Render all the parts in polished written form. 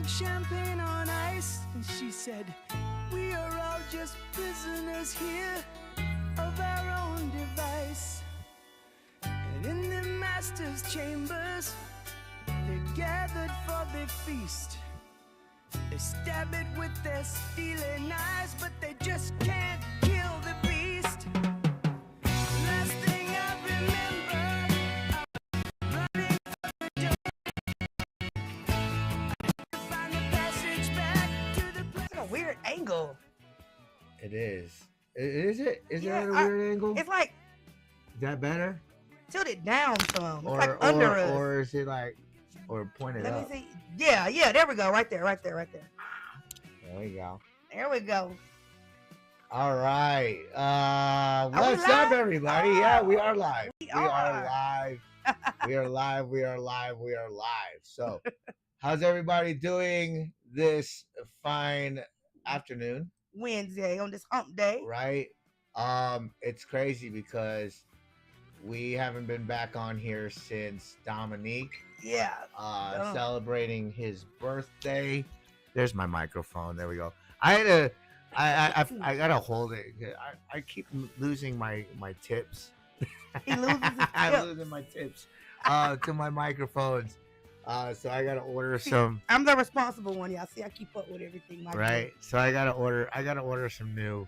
drank champagne on ice, and she said, we are all just prisoners here of our own device. And in the master's chambers, they gathered for the feast. They stab it with their steely knives, but they just can't kill the beast. Last thing I remember, running for the door, to find the passage back to the place. It's a weird angle. It is. Is it? Is Yeah, that a weird angle? It's like Is that better? tilt it down some. It's Or like under us. or is it like or pointed Let up? me see. Yeah, there we go. Right there. There we go. There we go. All right. we What's up, live? everybody? Yeah, we are live. We are are. live. We are live. We are live. We are live. So, how's everybody doing this fine afternoon? Wednesday on this hump day. Right. It's crazy because we haven't been back on here since Dominique Yeah. celebrating his birthday. There's my microphone. There we go. I gotta hold it. I keep losing my tips. He loses his I'm tips. losing my tips to my microphones. So I gotta order some. I'm the responsible one. Y'all see, I keep up with everything. Right. So I gotta order some new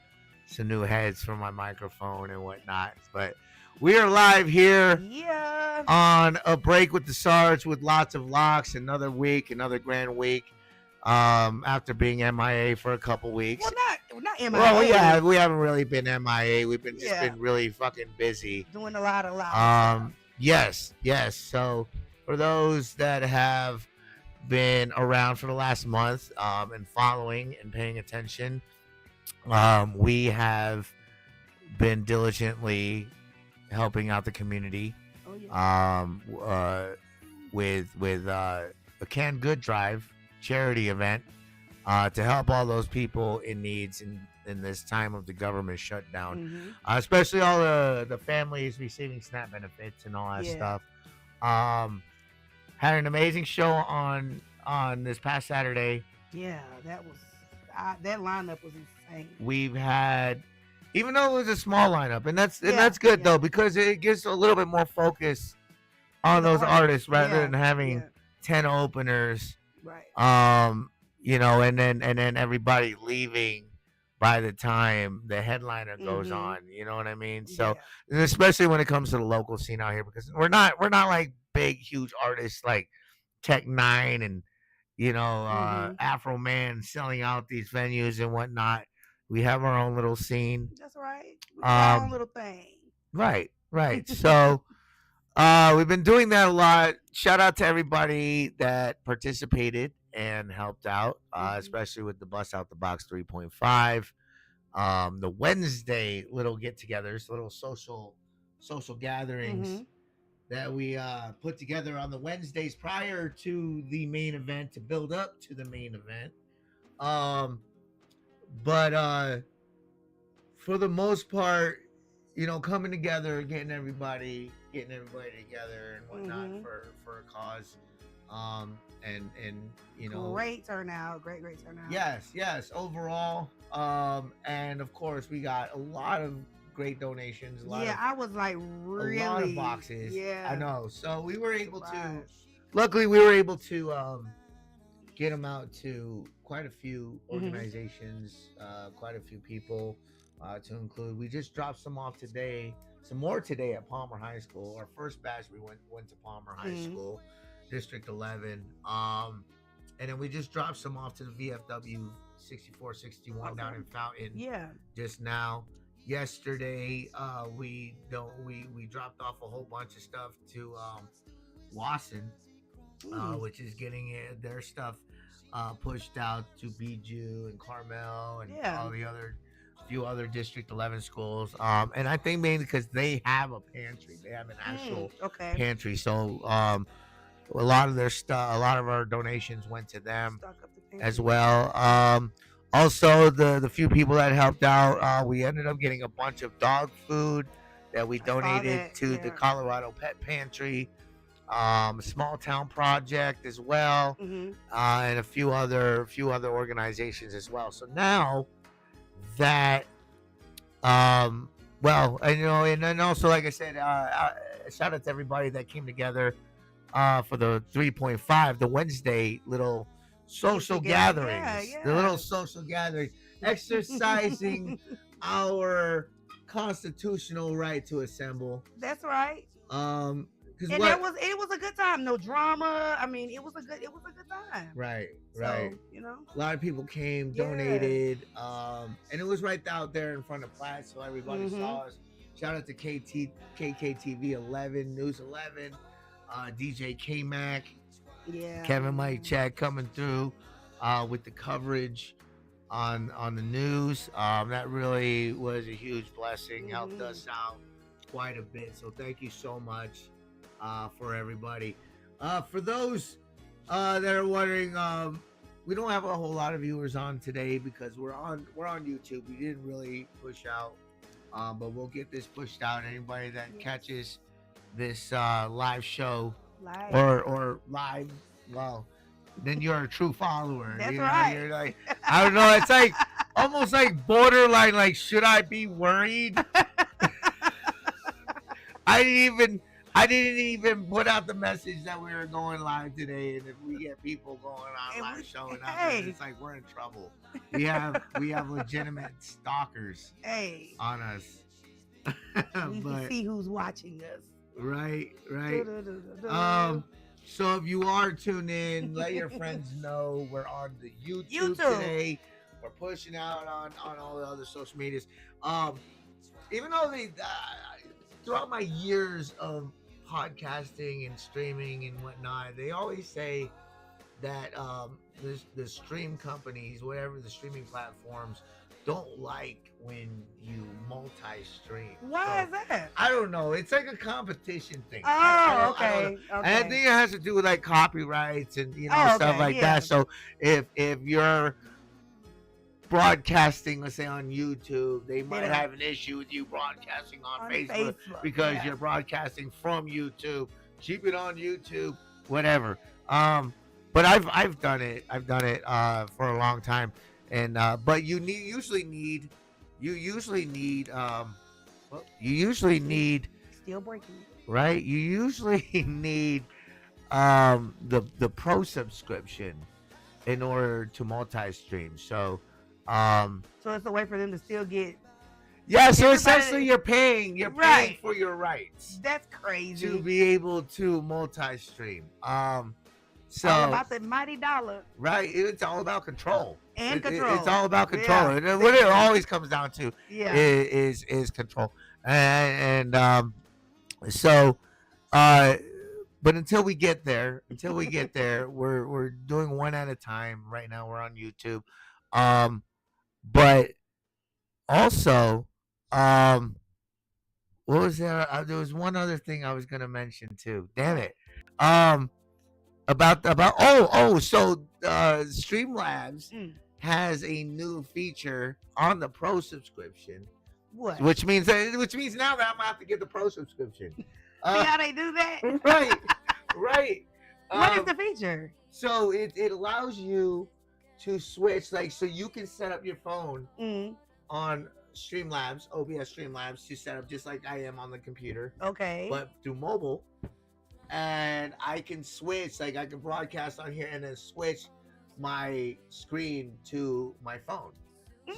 heads for my microphone and whatnot. But we are live here Yeah. on a break with the Sarge with lots of locks. Another week, another grand week. After being MIA for a couple weeks. Well, not MIA. Well, yeah, we haven't really been MIA. We've been Yeah. been really fucking busy. Doing a lot of Yes. So for those that have been around for the last month, and following and paying attention, we have been diligently helping out the community. Oh, yeah. With a Canned Good Drive charity event to help all those people in needs in this time of the government shutdown, Mhm. Especially all the families receiving SNAP benefits and all that Yeah. stuff. Had an amazing show on this past Saturday. Yeah, that lineup was insane. We've had, even though it was a small lineup, and that's good Yeah. though, because it gives a little bit more focus on The those artists rather Yeah, than having yeah, 10 openers. right. And then everybody leaving by the time the headliner goes Mhm. on. You know what I mean? So, Yeah. and especially when it comes to the local scene out here, because we're not like big, huge artists like Tech Nine and Mhm. Afro Man selling out these venues and whatnot. We have our own little scene. That's right. We do our own Um, little thing. Right. So we've been doing that a lot. Shout out to everybody that participated and helped out, Mhm. especially with the Bust Out the Box 3.5. The Wednesday little get-togethers, little social gatherings Mhm. that we put together on the Wednesdays prior to the main event to build up to the main event. But for the most part, coming together, getting everybody together and whatnot Mhm. for a cause. And Great turnout. Great turnout. yes, overall. And of course we got a lot of great donations, I was like really. a lot of boxes. Yeah. I know. So we were able to, Right. luckily we were able to get them out to quite a few organizations, quite a few people, to include. We just dropped some off today, some more today at Palmer High School. Our first batch we went to Palmer High School, District 11. And then we just dropped some off to the VFW 6461 down in Fountain. Yeah. Just now. Yesterday, we dropped off a whole bunch of stuff to Lawson, which is getting their stuff pushed out to Bijou and Carmel and all the few other District 11 schools. And I think mainly because they have a pantry. They have an actual pantry. So a lot of their stuff, a lot of our donations went to them as well. Also, the few people that helped out, we ended up getting a bunch of dog food that we donated to the Colorado Pet Pantry. Small Town Project as well, Mm-hmm. and a few other organizations as well. So now that well, and and then also like I said, shout out to everybody that came together for the 3.5, the Wednesday little social Together. Yeah, gatherings, the yeah. little social gathering, exercising our constitutional right to assemble. That's right. Because And what? it was a good time. No drama. I mean, it was a good time. Right, So, right. A lot of people came, Yeah. donated, and it was right out there in front of Platt, so everybody Mhm. saw us. Shout out to KKTV 11, News 11, DJ K Mac, Yeah. Kevin Mike Chad coming through with the coverage on the news. That really was a huge blessing. Helped us out quite a bit. So thank you so much for everybody. For those that are wondering, we don't have a whole lot of viewers on today because we're on YouTube. We didn't really push out, but we'll get this pushed out. Anybody that catches this live show Live. or live, well, then you're a true follower. That's right. You're like, I don't know. It's like almost like borderline. Like, should I be worried? I didn't even put out the message that we were going live today, and if we get people going on And live we- showing up, hey. then it's like we're in trouble. We have legitimate stalkers Hey. on us. We can But see who's watching us. right. Du-du-du-du-du. So if you are tuned in, let your friends know we're on the YouTube today. We're pushing out on all the other social medias. Even though throughout my years of podcasting and streaming and whatnot, they always say that the stream companies, whatever the streaming platforms, don't like when you multi-stream. Why is that? I don't know. It's like a competition thing. Oh, I don't okay. know. And I think it has to do with like copyrights and stuff okay, like yeah. that. So if you're broadcasting, let's say on YouTube, they might don't- have an issue with you broadcasting on On Facebook Facebook, because yeah. you're broadcasting from YouTube. Keep it on YouTube, whatever. But I've done it. I've done it for a long time, and but you usually need Still breaking. right. You usually need the pro subscription in order to multi-stream. So So it's a way for them to still get. yeah, so Everybody- essentially you're paying Right. for your rights That's crazy. to be able to multi-stream. So All about the mighty dollar right, it's all about control. and It- control. It's all about control. Yeah. And what it always comes down to Yeah. is control. And so but until we get there, we're doing one at a time. Right now we're on YouTube. But also, what was there? There was one other thing I was gonna mention too. Damn it. About so Streamlabs Mm. has a new feature on the pro subscription, What? which means now that I'm gonna have to get the pro subscription. See how they do that? right. What is the feature? So it allows you to switch, like, so you can set up your phone Mm. on Streamlabs, OBS Streamlabs, to set up just like I am on the computer, Okay. but through mobile. And I can switch, like I can broadcast on here and then switch my screen to my phone.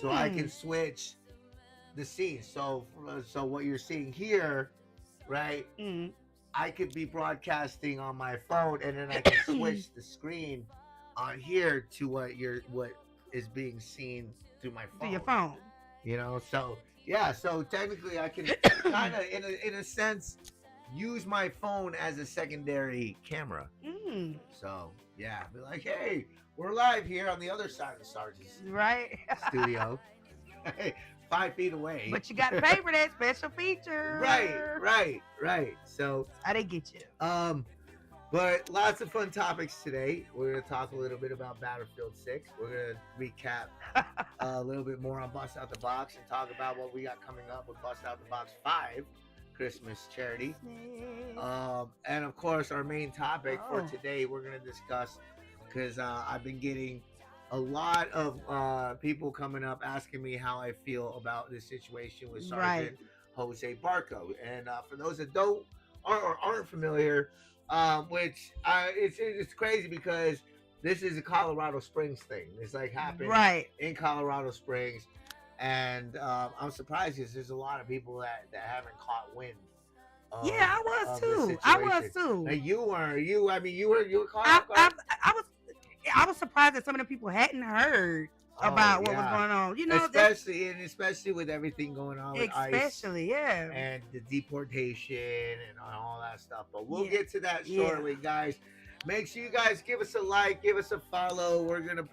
So I can switch the scenes. So what you're seeing here, right? Mm. I could be broadcasting on my phone, and then I can switch the screen on here to what is being seen through my phone. To your phone. So yeah. So technically, I can kind of, in a sense, use my phone as a secondary camera. Mm. So yeah, be like, hey, we're live here on the other side of Sarge's Right. studio, 5 feet away. But you got to pay for that special feature. Right. So How they get you? but lots of fun topics today. We're gonna talk a little bit about Battlefield 6. We're gonna recap a little bit more on Bust Out the Box and talk about what we got coming up with Bust Out the Box 5 Christmas charity. And of course, our main topic for today, we're going to discuss, because I've been getting a lot of people coming up asking me how I feel about this situation with Sergeant Jose Barco. And for those that don't or aren't familiar, which it's crazy because this is a Colorado Springs thing. It's like happened in Colorado Springs, and I'm surprised because there's a lot of people that haven't caught wind. Yeah, I was too. I was too. Now, you were. You were caught. I was surprised that some of the people hadn't heard about what was going on. You know, especially with everything going on with ICE, and the deportation and all that stuff. But we'll get to that shortly, guys. Make sure you guys give us a like, give us a follow. We're gonna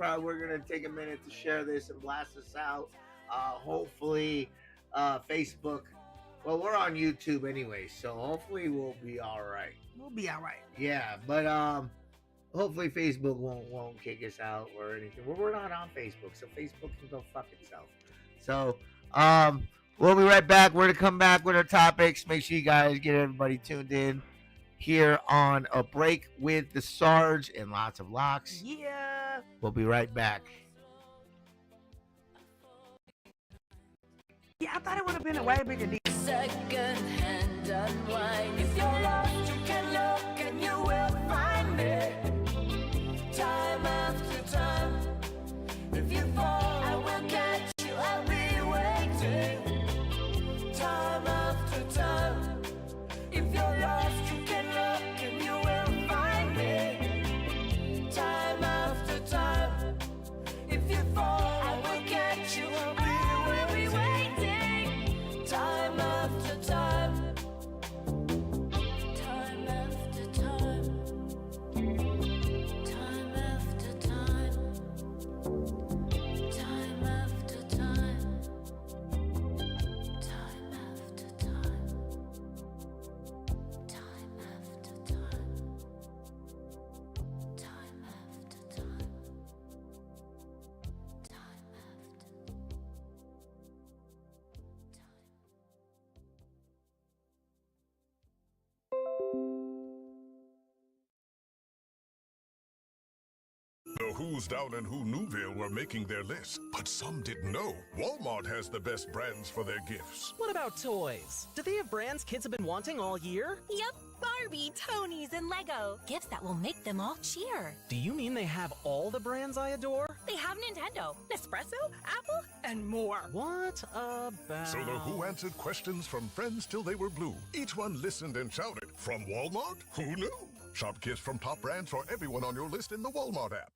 take a minute to share this and blast us out. Hopefully, Facebook. Well, we're on YouTube anyway, so hopefully we'll be all right. We'll be all right. Yeah, but hopefully Facebook won't kick us out or anything. We're not on Facebook, so Facebook can go fuck itself. So we'll be right back. We're gonna come back with our topics. Make sure you guys get everybody tuned in here on A Break with the Sarge and lots of Locs. Yeah. We'll be right back. Yeah, I thought it would have been a way bigger deal. Second-hand unwind. If you're lost, you can look and you will find me. Time after time. If you fall, I will catch you. I'll be waiting. Time after time. If you're lost, you can look and you will find me. Time after time. If you fall, I will catch you. I'll be waiting. Time after time. Time after time. Time after time. Time after time. Time after time. Time after time. Time after time. Time after time. The Who's Down in Who Newville were making their list, but some didn't know Walmart has the best brands for their gifts. What about toys? Do they have brands kids have been wanting all year? Yep, Barbie, Tony's, and Lego. Gifts that will make them all cheer. Do you mean they have all the brands I adore? They have Nintendo, Nespresso, Apple, and more. What about... So the Who answered questions from friends till they were blue. Each one listened and shouted, from Walmart? Who knew? Shop gifts from top brands for everyone on your list in the Walmart app.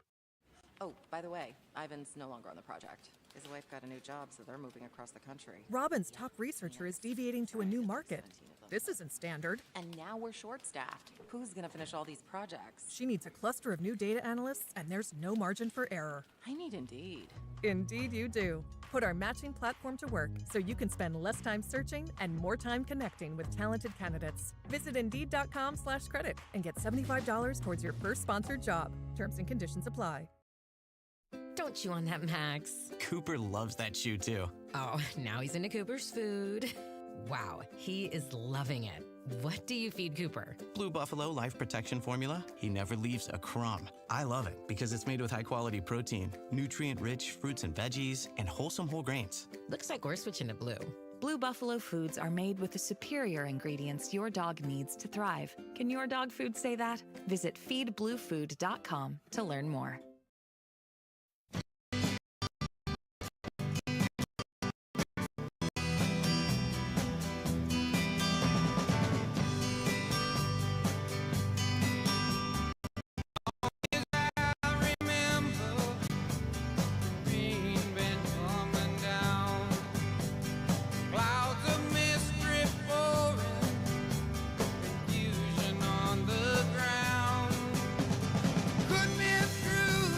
Oh, by the way, Ivan's no longer on the project. His wife got a new job, so they're moving across the country. Robin's top researcher is deviating to a new market. This isn't standard. And now we're short-staffed. Who's gonna finish all these projects? She needs a cluster of new data analysts, and there's no margin for error. I need Indeed. Indeed you do. Put our matching platform to work so you can spend less time searching and more time connecting with talented candidates. Visit Indeed.com/credit and get $75 towards your first sponsored job. Terms and conditions apply. Don't chew on that, Max. Cooper loves that chew too. Oh, now he's into Cooper's food. Wow, he is loving it. What do you feed Cooper? Blue Buffalo Life Protection Formula. He never leaves a crumb. I love it because it's made with high-quality protein, nutrient-rich fruits and veggies, and wholesome whole grains. Looks like we're switching to Blue. Blue Buffalo foods are made with the superior ingredients your dog needs to thrive. Can your dog food say that? Visit feedbluefood.com to learn more. Could be through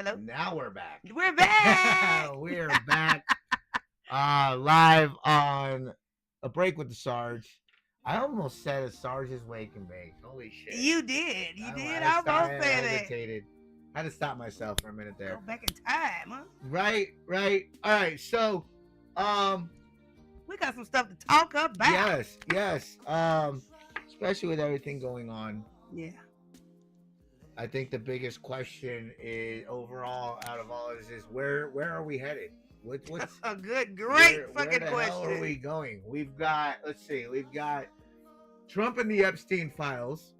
Hello? Now we're back. We're back. We're back. Live on A Break with the Sarge. I almost said a Sarge's Wake and Bake. Holy shit. You did. You did. I almost said it. hesitated. I had to stop myself for a minute there. Go back in time, huh? Right. All right. So, we got some stuff to talk about. Yes. Especially with everything going on. Yeah. I think the biggest question is overall out of all is where are we headed? What's a great where fucking the question. Hell are we going? We've got Trump and the Epstein files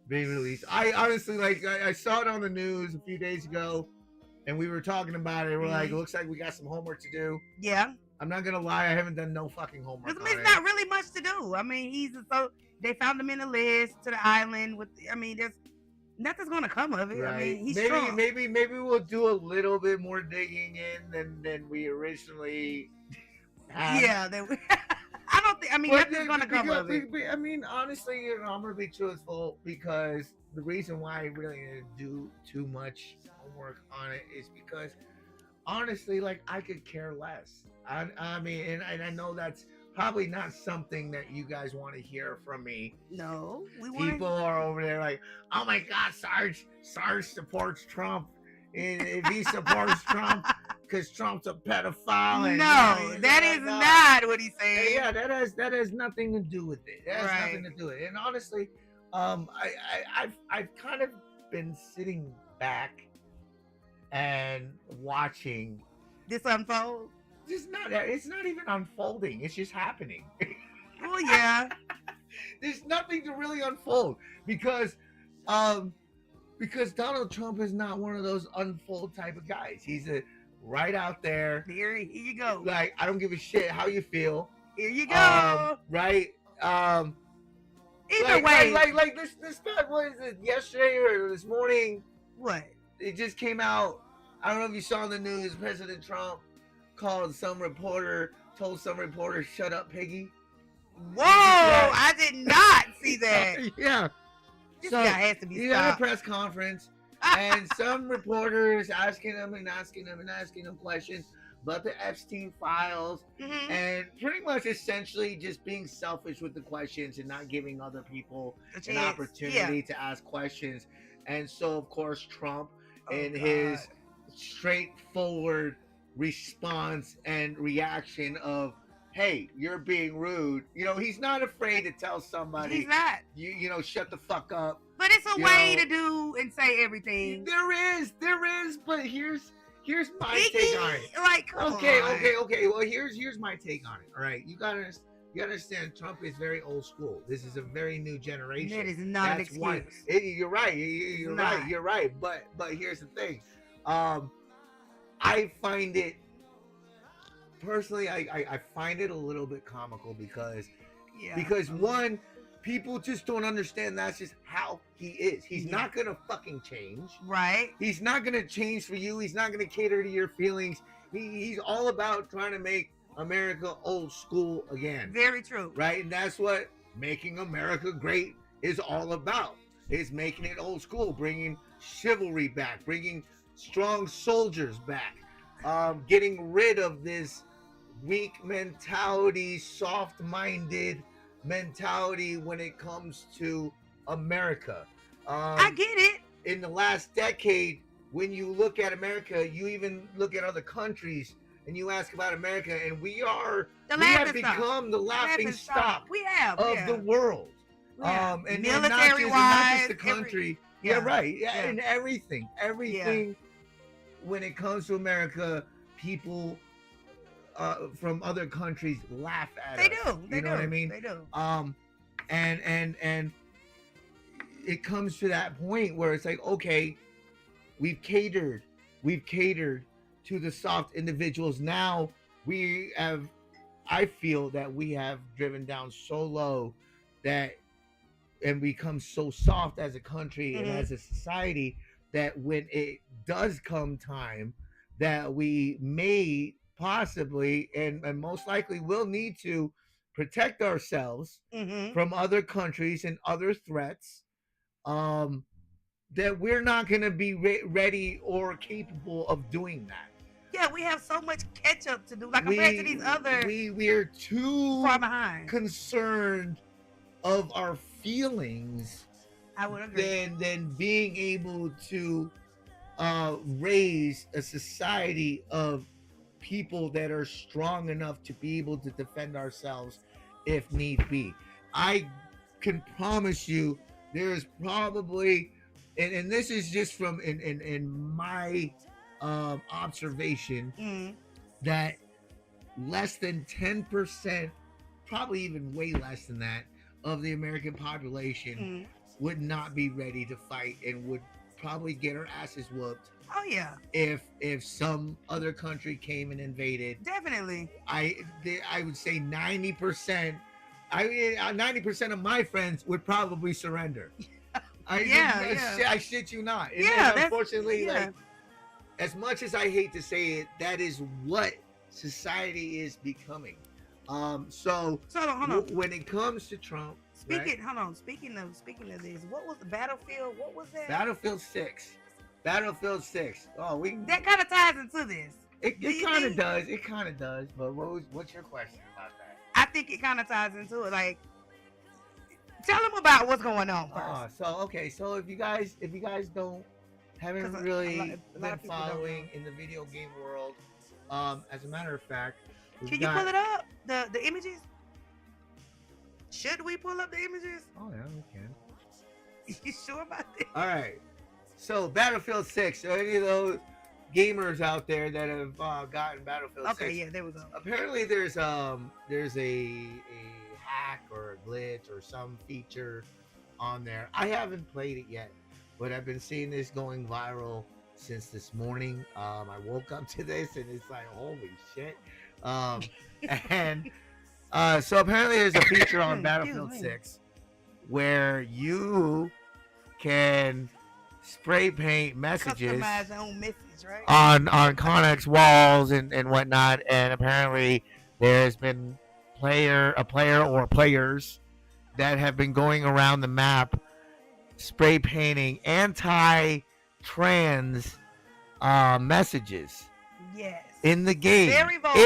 being released. I honestly I saw it on the news a few days ago, and we were talking about it. We're like, it looks like we got some homework to do. Yeah. I'm not gonna lie, I haven't done no fucking homework. It's not really much to do. I mean, they found him in the list to the island with. I mean, there's nothing's gonna come of it. Right. I mean, he's maybe we'll do a little bit more digging in than we originally had. Yeah. I don't think. I mean, nothing's gonna come of it. I mean, honestly, I'm gonna be truthful because the reason why I really didn't do too much homework on it is because honestly, I could care less. I mean, and I know that's probably not something that you guys want to hear from me. No, people are over there like, oh my God, Sarge supports Trump. And if he supports Trump because Trump's a pedophile. And, that is not what he's saying. Yeah, that has nothing to do with it. That has nothing to do with it. And honestly, I've kind of been sitting back and watching this unfold. It's not even unfolding. It's just happening. Oh yeah. There's nothing to really unfold because Donald Trump is not one of those unfold type of guys. He's right out there. Here you go. Like, I don't give a shit how you feel. Here you go. Right. Either way, like this what is it? Yesterday or this morning? What? It just came out. I don't know if you saw in the news. President Trump told some reporter, "Shut up, piggy." Whoa! I did not see that. Yeah. This guy has to be stopped. He had a press conference, and some reporters asking him questions about the Epstein files, and pretty much essentially just being selfish with the questions and not giving other people an opportunity to ask questions. And so, of course, Trump and his straightforward response and reaction of, hey, you're being rude. He's not afraid to tell somebody. He's not. Shut the fuck up. But it's a way to do and say everything. There is. But here's my take on it. Like, come okay. Well, here's my take on it. All right, you gotta understand. Trump is very old school. This is a very new generation. That is not an excuse. You're right. You're right. But here's the thing. I find it personally. I find it a little bit comical because one, people just don't understand that's just how he is. He's not gonna fucking change. Right. He's not gonna change for you. He's not gonna cater to your feelings. He's all about trying to make America old school again. Very true. Right? And that's what making America great is all about. Is making it old school, bringing chivalry back, bringing strong soldiers back, getting rid of this weak mentality, soft-minded mentality when it comes to America. I get it. In the last decade, when you look at America, you even look at other countries and you ask about America, and we have become the laughing stock of the world. And not just the country. And everything when it comes to America, people from other countries laugh at us. You know what I mean? They do. And it comes to that point where it's like, okay, we've catered to the soft individuals. Now I feel that we have driven down so low and become so soft as a country and as a society that when it does come time that we may possibly and most likely will need to protect ourselves from other countries and other threats, that we're not going to be ready or capable of doing that. Yeah, we have so much catch up to do. Like compared to these other, we're too far behind. Concerned of our feelings. I would agree. Than being able to raise a society of people that are strong enough to be able to defend ourselves if need be. I can promise you there's probably, and this is just from in my observation, that less than 10%, probably even way less than that, of the American population would not be ready to fight and would probably get our asses whooped. Oh yeah. If some other country came and invaded. Definitely. I would say 90%. 90% of my friends would probably surrender. I shit you not. And unfortunately, like, as much as I hate to say it, that is what society is becoming. So hold on. When it comes to Trump, speaking of this, what was the Battlefield? What was that? Battlefield 6. Battlefield 6. Oh, that kind of ties into this. It kind of does. It kind of does. But what's your question about that? I think it kind of ties into it. Like, tell them about what's going on first. So if you guys haven't really been following in the video game world, as a matter of fact, can you pull it up? The images? Should we pull up the images? Oh yeah, we can. You sure about this? All right. So Battlefield 6. Are any of those gamers out there that have gotten Battlefield 6? Okay, yeah, there we go. Apparently, there's a hack or a glitch or some feature on there. I haven't played it yet, but I've been seeing this going viral since this morning. I woke up to this and it's like, holy shit. So apparently there's a feature on Battlefield 6 where you can spray paint messages, customize your own message, right? on Connex walls and whatnot, and apparently there's been a player or players that have been going around the map spray painting anti-trans messages. Yes. In the game. Very vulgar.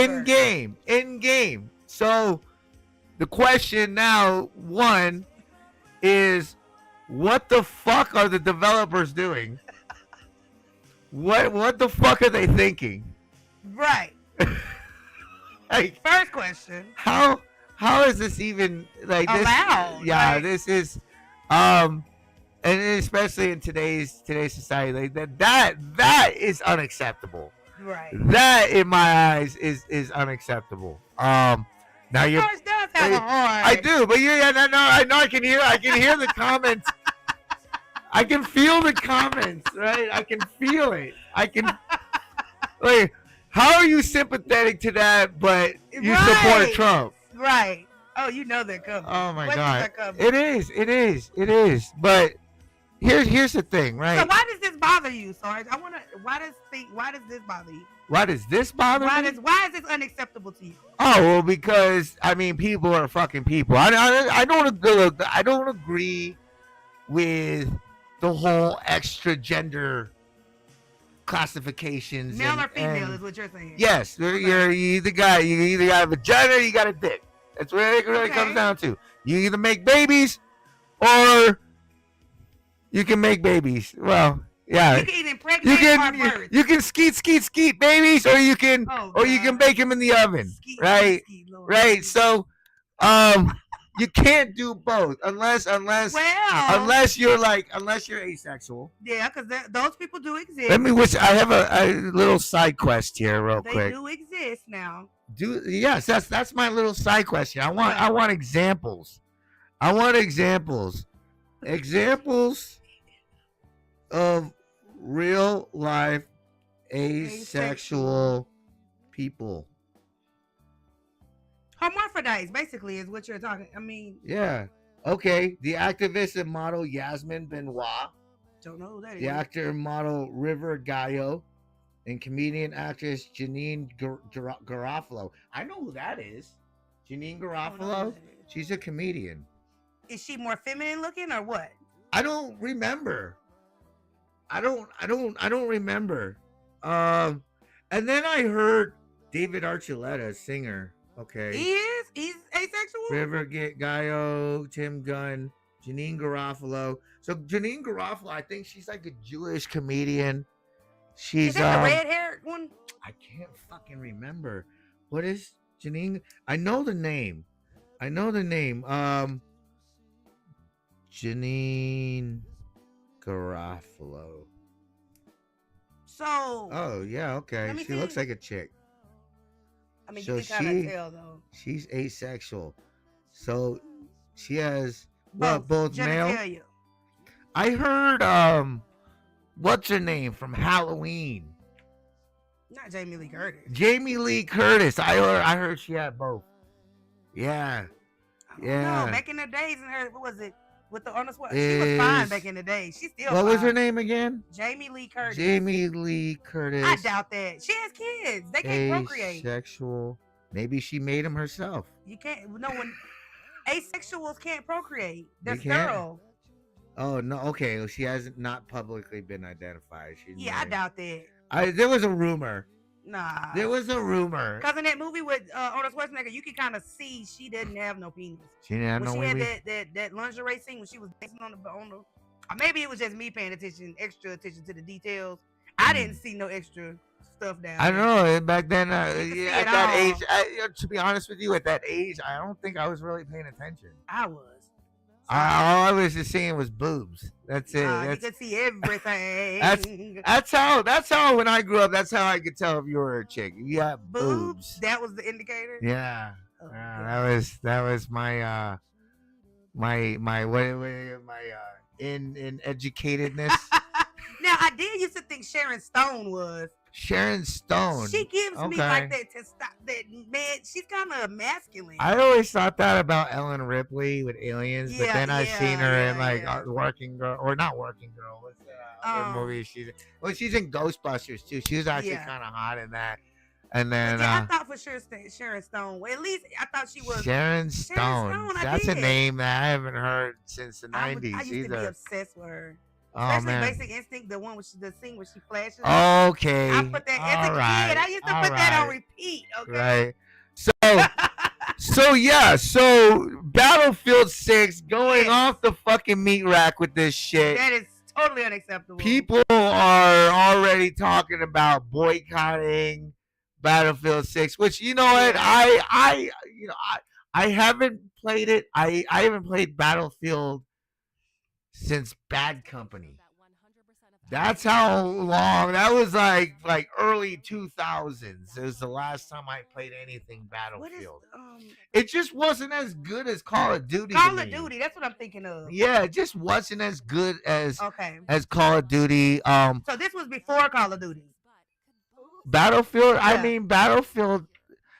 In game. So the question now, one, is what the fuck are the developers doing? What the fuck are they thinking? Right. Like, first question. How is this even like allowed? This, yeah, this is and especially in today's society, like that is unacceptable. Right. That in my eyes is unacceptable. Now you does have a heart. I do, but I know I can hear the comments. I can feel the comments, right? I can feel it. I can like, how are you sympathetic to that, but you support Trump? Right. Oh, you know they're coming. Oh my God. It is. But here's the thing, right? So why does this bother you, Sarge? Why does this bother you? Why does this bother me? Why is this unacceptable to you? Oh, well, because I mean, people are fucking people. I don't agree with the whole extra gender classifications. Male or female is what you're saying. Yes, you either got a vagina or you got a dick. That's what it really comes down to. You either make babies or you can make babies. Well, yeah. You can either impregnate or birth. You can skeet babies, or you can bake them in the oven. Right? Right. So, you can't do both unless you're asexual. Yeah, because those people do exist. I have a little side quest here, real quick. They do exist now. Yes, that's my little side question. I want examples. Examples of real life asexual people. Hermaphrodites, basically, is what you're talking. I mean, yeah. Okay. The activist and model Yasmin Benoit. Don't know who that is. The actor and model River Gallo, and comedian actress Janine Garofalo. I know who that is. Janine Garofalo. She's a comedian. Is she more feminine looking or what? I don't remember. I don't remember. And then I heard David Archuleta, singer. Okay. He's asexual. River Gaio, Tim Gunn, Janine Garofalo. So Janine Garofalo, I think she's like a Jewish comedian. She's Is that the red-haired one? I can't fucking remember. What is Janine? I know the name. Janine Garofalo. So. Oh yeah, okay. She looks like a chick. I mean, So you can kind of tell though. She's asexual. So she has both male. Genitalia. I heard what's her name from Halloween? Not Jamie Lee Curtis. Jamie Lee Curtis. I heard she had both. Yeah. No, back in the days, and her, what was it? With the Arnold Schwarzenegger, she was fine back in the day. She's still. What fine. was her name again? Jamie Lee Curtis. Jamie Lee Curtis. I doubt that. She has kids. They can't procreate. Asexual. Maybe she made them herself. You can't. No one. Asexuals can't procreate. They're They can't? sterile. Oh no. Okay. Well, she hasn't not publicly been identified. She's Yeah, I doubt that. There was a rumor. Nah. There was a rumor. Because in that movie with Arnold Schwarzenegger, you can kind of see she didn't have no penis. She didn't have when no she baby? had that lingerie scene when she was dancing on the or maybe it was just me paying extra attention to the details. I didn't see no extra stuff down. I there. know back then. You could see At it that all. age, to be honest with you, at that age, I don't think I was really paying attention. I was. All I was just seeing was boobs. That's it. You could see everything. That's how when I grew up. That's how I could tell if you were a chick. You got boobs. That was the indicator. Yeah. Oh, That was my in educatedness. Now I did used to think Sharon Stone was. Sharon Stone. She gives me like that to stop that man. She's kind of masculine. I always thought that about Ellen Ripley with Aliens, but then I seen her in like Working Girl, or not Working Girl. What's that other movie she's in? Well, she's in Ghostbusters too. She was actually kind of hot in that. And then I thought for sure Sharon Stone. Well, at least I thought she was Sharon Stone. That's a name that I haven't heard since the 90s. I used to be obsessed with her. Oh, Especially man. Basic Instinct, the one with the scene where she flashes. Okay. I put that as a kid. I used to put that on repeat. Okay. Right. So Battlefield 6 going off the fucking meat rack with this shit. That is totally unacceptable. People are already talking about boycotting Battlefield 6, which you know what? I haven't played it. I haven't played Battlefield since Bad Company. That's how long. That was like early 2000s. It was the last time I played anything Battlefield. It just wasn't as good as Call of Duty. Call of Duty. That's what I'm thinking of. Yeah, it just wasn't as good as Call of Duty. So this was before Call of Duty. Battlefield. I mean, Battlefield.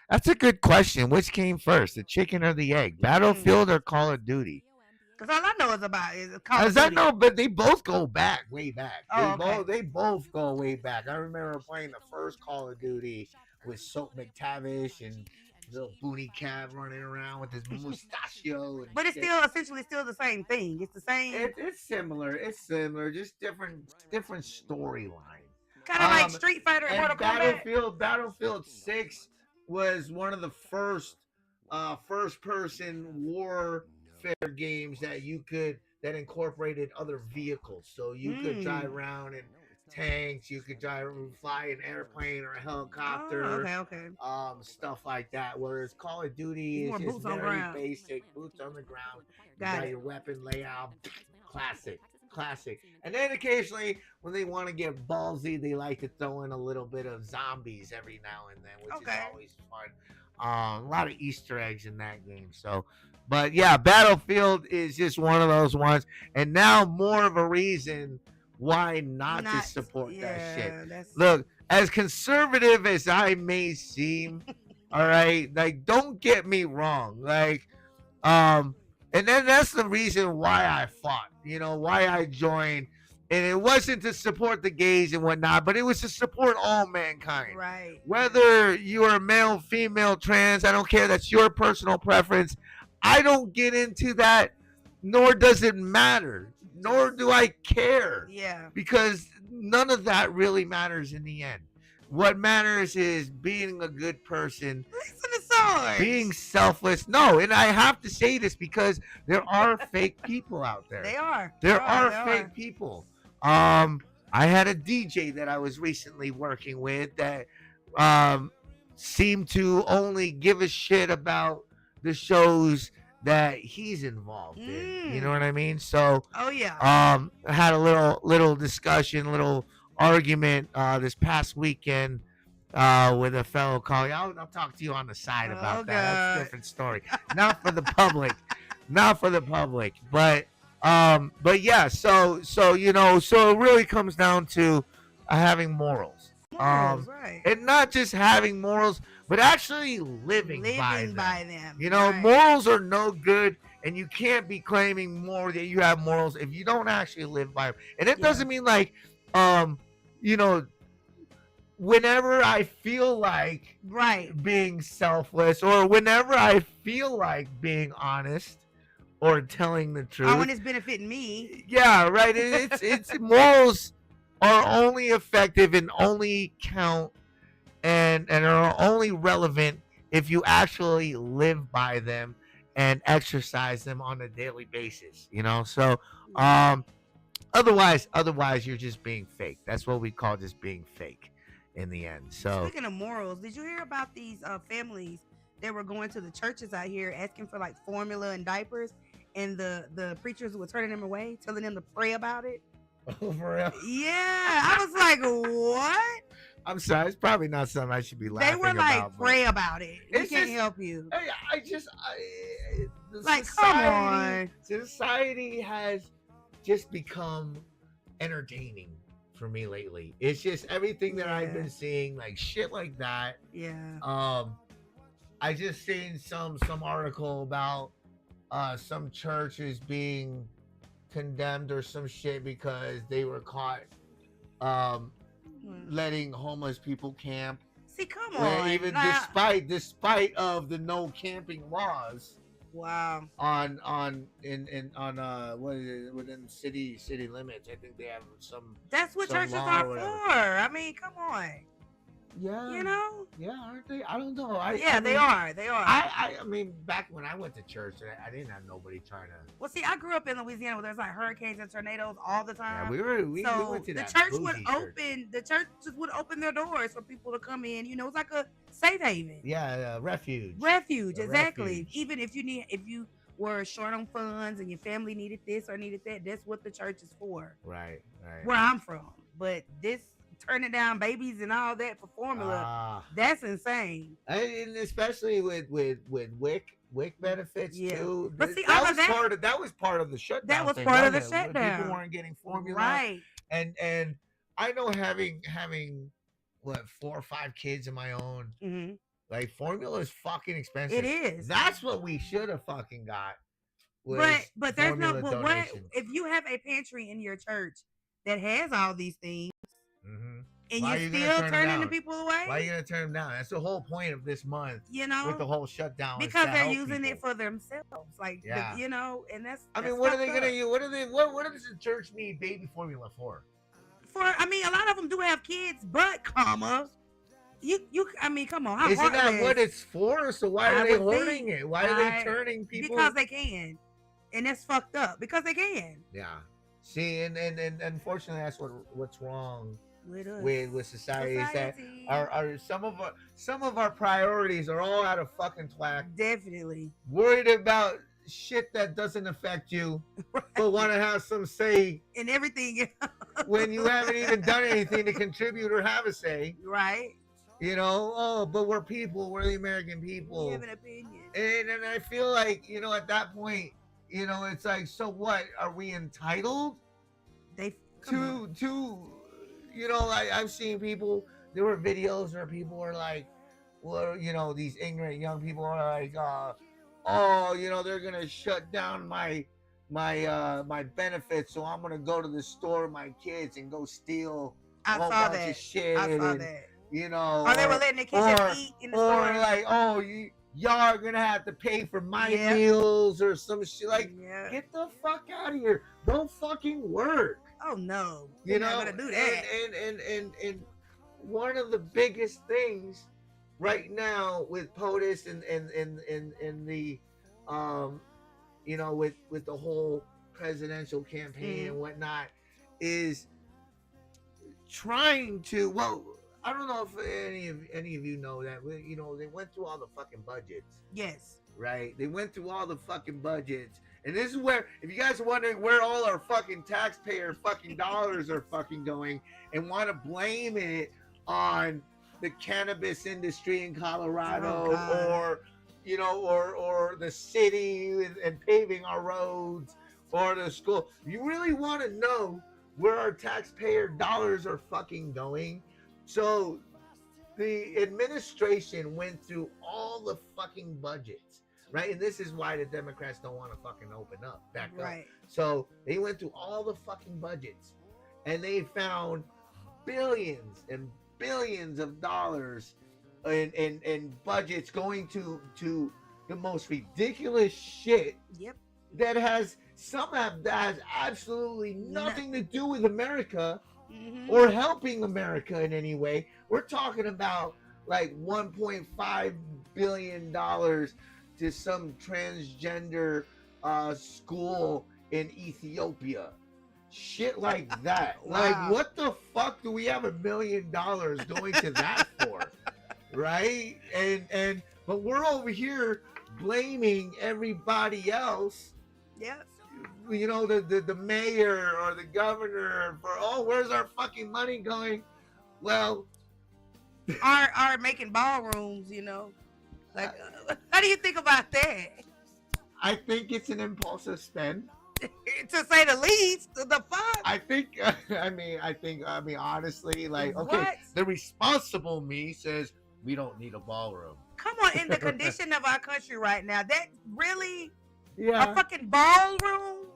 That's a good question. Which came first, the chicken or the egg? Battlefield or Call of Duty? Because all I know is Call of Duty. No, but they both go back, way back. Oh, They both go way back. I remember playing the first Call of Duty with Soap McTavish and little booty cat running around with his mustachio. But it's still essentially the same thing. It's the same. It's similar. It's similar. Just different storyline. Kind of like Street Fighter and Mortal Kombat. Battlefield 6 was one of the first first-person warfare games that incorporated other vehicles. So you could drive around in tanks, you could fly an airplane or a helicopter, stuff like that. Whereas Call of Duty is just very basic, boots on the ground. You got your weapon layout, classic. And then occasionally, when they want to get ballsy, they like to throw in a little bit of zombies every now and then, which is always fun. A lot of Easter eggs in that game. So, but yeah, Battlefield is just one of those ones, and now more of a reason why not to support that shit. Look, as conservative as I may seem, all right, like, don't get me wrong, like, and then that's the reason why I fought, why I joined. And it wasn't to support the gays and whatnot, but it was to support all mankind. Right. Whether you are male, female, trans, I don't care. That's your personal preference. I don't get into that, nor does it matter, nor do I care. Yeah. Because none of that really matters in the end. What matters is being a good person, Listen to Sarge. being selfless. No, and I have to say this because there are fake people out there. They are. There are fake people. I had a DJ that I was recently working with that seemed to only give a shit about the shows that he's involved in. You know what I mean? So I had a little discussion, little argument this past weekend with a fellow colleague. I'll talk to you on the side about that. That's a different story. Not for the public. Not for the public. But yeah, so you know, so it really comes down to having morals. Right. And not just having morals, but actually living by them. You know, right. Morals are no good, and you can't be claiming more that you have morals if you don't actually live by them. And it doesn't mean like, you know, whenever I feel like being selfless, or whenever I feel like being honest or telling the truth. Oh, when it's benefiting me. Yeah, right. It's morals are only effective and only count and are only relevant if you actually live by them and exercise them on a daily basis, you know? So otherwise you're just being fake. That's what we call just being fake in the end. So speaking of morals, did you hear about these families that were going to the churches out here asking for like formula and diapers, and the preachers were turning them away, telling them to pray about it? Oh, for real? Yeah, I was like, what? I'm sorry, it's probably not something I should be laughing They were like, about, pray about it. We it's can't just- help you. Like, come on. Society has just become entertaining for me lately. It's just everything that I've been seeing, like shit like that. Yeah. I just seen some article about some churches being condemned or some shit because they were caught letting homeless people camp. See, come on. Even despite of the no camping laws. Wow. On what is it, within city limits? I think they have some. That's what some churches law are or whatever. for. I mean, come on. Yeah. You know? Yeah, aren't they? I don't know. They are. They are. I mean, back when I went to church, I didn't have nobody trying to. Well, see, I grew up in Louisiana where there's like hurricanes and tornadoes all the time. Yeah, we went to the that church would bougie church. the churches would open their doors for people to come in. You know, it's like a safe haven. Yeah, refuge. Refuge, A exactly. refuge. Even if you were short on funds and your family needed this or needed that, that's what the church is for. Right. Where I'm from. But this turning down babies and all that for formula, that's insane. And especially with WIC benefits too. But see, that was part of the shutdown. That was thing, part of the wasn't it? When shutdown. People weren't getting formula. Right. And I know having what 4 or 5 kids of my own. Mm-hmm. Like formula is fucking expensive. It is. That's what we should have fucking got. But there's no. But what donations. if you have a pantry in your church that has all these things, and Why you're are you still gonna turn turning them the down? people away? Why are you gonna turn them down? That's the whole point of this month. You know, with the whole shutdown. is because to they're help using people. it for themselves. Like, Yeah. you know, and that's. I mean, that's what are they fucked gonna up. use? What does the church need baby formula for? I mean, a lot of them do have kids, but I mean, come on. How Isn't that heartless. what it's for? So why are I they would hoarding think. it? Why are they turning people? Because they can, and that's fucked up. Because they can. Yeah. See, and unfortunately, that's what's wrong with us. with society. Is that our some of our priorities are all out of fucking whack. Definitely. Worried about shit that doesn't affect you, but want to have some say in everything when you haven't even done anything to contribute or have a say. Right. You know, but we're people. We're the American people. We have an opinion. And I feel like, you know, at that point, you know, it's like, so what? Are we entitled to you know, I've seen people, there were videos where people were like, well, you know, these ignorant young people are like, oh, you know, they're gonna shut down my benefits, so I'm gonna go to the store with my kids and go steal a whole bunch of shit. I saw and, that. You know, Or they were letting the kids just eat in the store. Or like, oh, y'all are gonna have to pay for my meals or some shit. Like, get the fuck out of here. Don't fucking work. Oh no, You they're not know, gonna do that. and one of the biggest things right now with POTUS and the you know, with the whole presidential campaign and whatnot, is trying to, well, I don't know if any of you know that, you know, they went through all the fucking budgets. Yes. Right? They went through all the fucking budgets. And this is where, if you guys are wondering where all our fucking taxpayer fucking dollars are fucking going and want to blame it on the cannabis industry in Colorado, or, you know, or the city and paving our roads, or the school. You really want to know where our taxpayer dollars are fucking going? So the administration went through all the fucking budgets, right? And this is why the Democrats don't want to fucking open up, back up. So they went through all the fucking budgets, and they found billions and billions of dollars in budgets going to the most ridiculous shit. Yep. That has absolutely nothing to do with America or helping America in any way. We're talking about like $1.5 billion to some transgender school in Ethiopia. Shit like that. Wow. Like, what the fuck do we have $1 million going to that for? Right? But we're over here blaming everybody else. Yes. You know, the mayor or the governor for, oh, where's our fucking money going? Well, are making ballrooms, you know. Like, how do you think about that? I think it's an impulsive spend. To say the least. The fuck? I think, I mean, honestly, like, okay, What? the responsible me says we don't need a ballroom. Come on, in the condition of our country right now, that really Yeah. a fucking ballroom?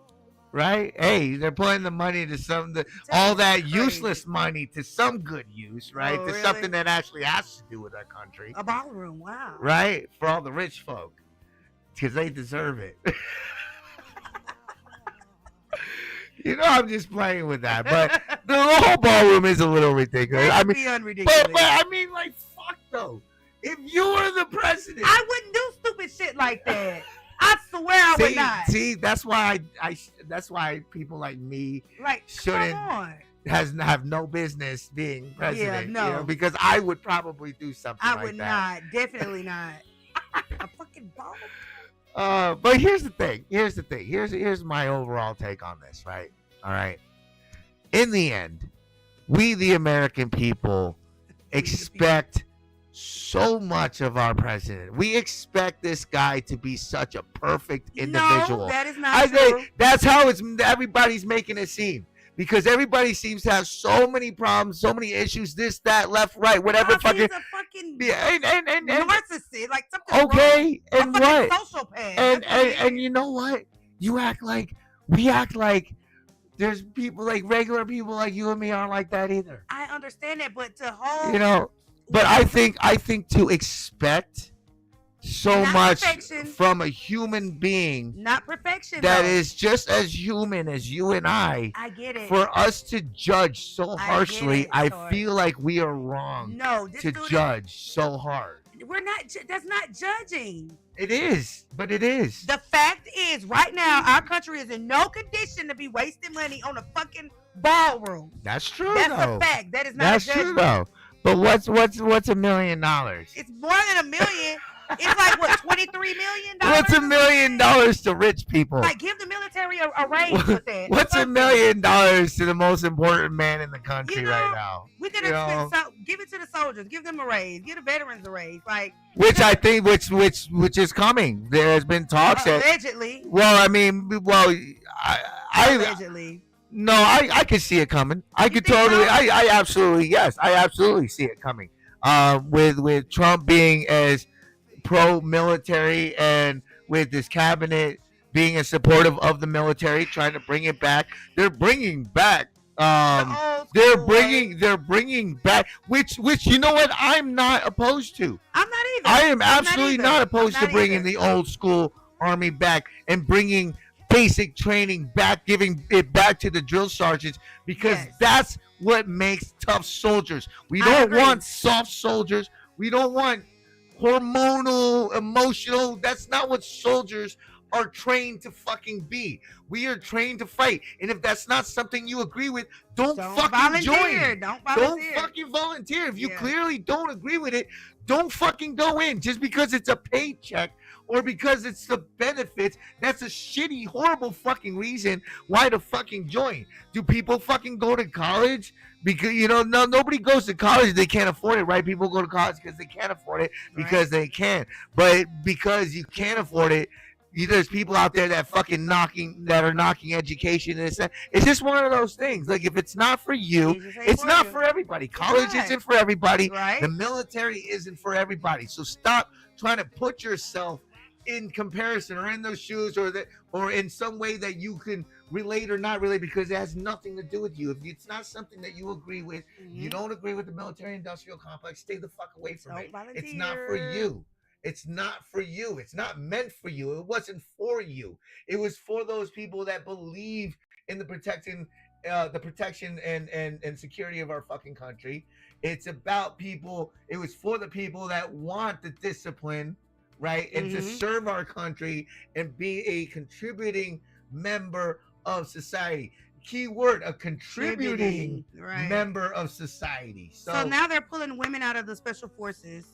Right? Hey, they're putting the money to all that useless money to some good use, right? Oh, to really? something that actually has to do with our country. A ballroom, wow. Right? For all the rich folk. Because they deserve it. You know, I'm just playing with that. But the whole ballroom is a little ridiculous. I mean, beyond ridiculous. But I mean, like, fuck though. If you were the president, I wouldn't do stupid shit like that. I swear I would not. See, that's why that's why people like me Like, shouldn't come on. have no business being president. no. You know, because I would probably do something I like would that. not. Definitely not. A fucking ball. But here's the thing. Here's my overall take on this, right? All right. In the end, we the American people expect so much of our president. We expect this guy to be such a perfect individual. No, that is not I true. think that's how everybody's making it seem. Because everybody seems to have so many problems, so many issues, this, that, left, right, whatever. He's Fucking a fucking and narcissist, like something okay, wrong. and A what? fucking sociopath. And That's what he and you know what? We act like there's people, like regular people like you and me aren't like that either. I understand that, but to hold, You know, but I think to expect so Not much perfection. from a human being not perfection. that though. is just as human as you and I get it. for us to judge so I get harshly, it, I Sarge. feel like we are wrong No, this to dude is- judge so hard. We're not. That's not judging. It is, but it is. The fact is, right now, our country is in no condition to be wasting money on a fucking ballroom. That's true. That's though. a fact. That is not That's a true judgment. though. But what's $1 million? It's more than $1 million. It's like what, $23 million? What's $1 million to rich people? Like, give the military a raise with that. What's $1 million to the most important man in the country You know, right now? We could You have know? give it to the soldiers, give them a raise, give the veterans a raise. Like, Which I think, which is coming. There has been talks that. allegedly. Well, I mean, I Allegedly. no, I could see it coming. I could totally. so? I absolutely, yes, I absolutely see it coming. With Trump being as pro-military and with this cabinet being as supportive of the military, trying to bring it back. They're bringing back. They're bringing back. Which you know what? I'm not opposed to. I'm not either. I am I'm absolutely either. not opposed I'm to not bringing either. the old school army back and bringing basic training back, giving it back to the drill sergeants, because that's what makes tough soldiers. We don't want soft soldiers. We don't want hormonal, emotional. That's not what soldiers are trained to fucking be. We are trained to fight. And if that's not something you agree with, don't fucking volunteer. join. Don't volunteer. Don't fucking volunteer. If you clearly don't agree with it, don't fucking go in. Just because it's a paycheck or because it's the benefits, that's a shitty, horrible fucking reason why to fucking join. Do people fucking go to college? Because, you know, nobody goes to college, they can't afford it, right? People go to college because they can't afford it, because they can. But because you can't afford it, there's people out there that are knocking education. And it's just one of those things. Like, if it's not for you, it's not for everybody. College isn't for everybody. The military isn't for everybody. So stop trying to put yourself in comparison or in those shoes or in some way that you can relate or not relate, because it has nothing to do with you. If it's not something that you agree with, you don't agree with the military industrial complex, stay the fuck away from it. It's not for you. It's not for you. It's not meant for you. It wasn't for you. It was for those people that believe in the protection and security of our fucking country. It's about people. It was for the people that want the discipline, right? And to serve our country and be a contributing member of society. Key word, a contributing member of society. So now they're pulling women out of the special forces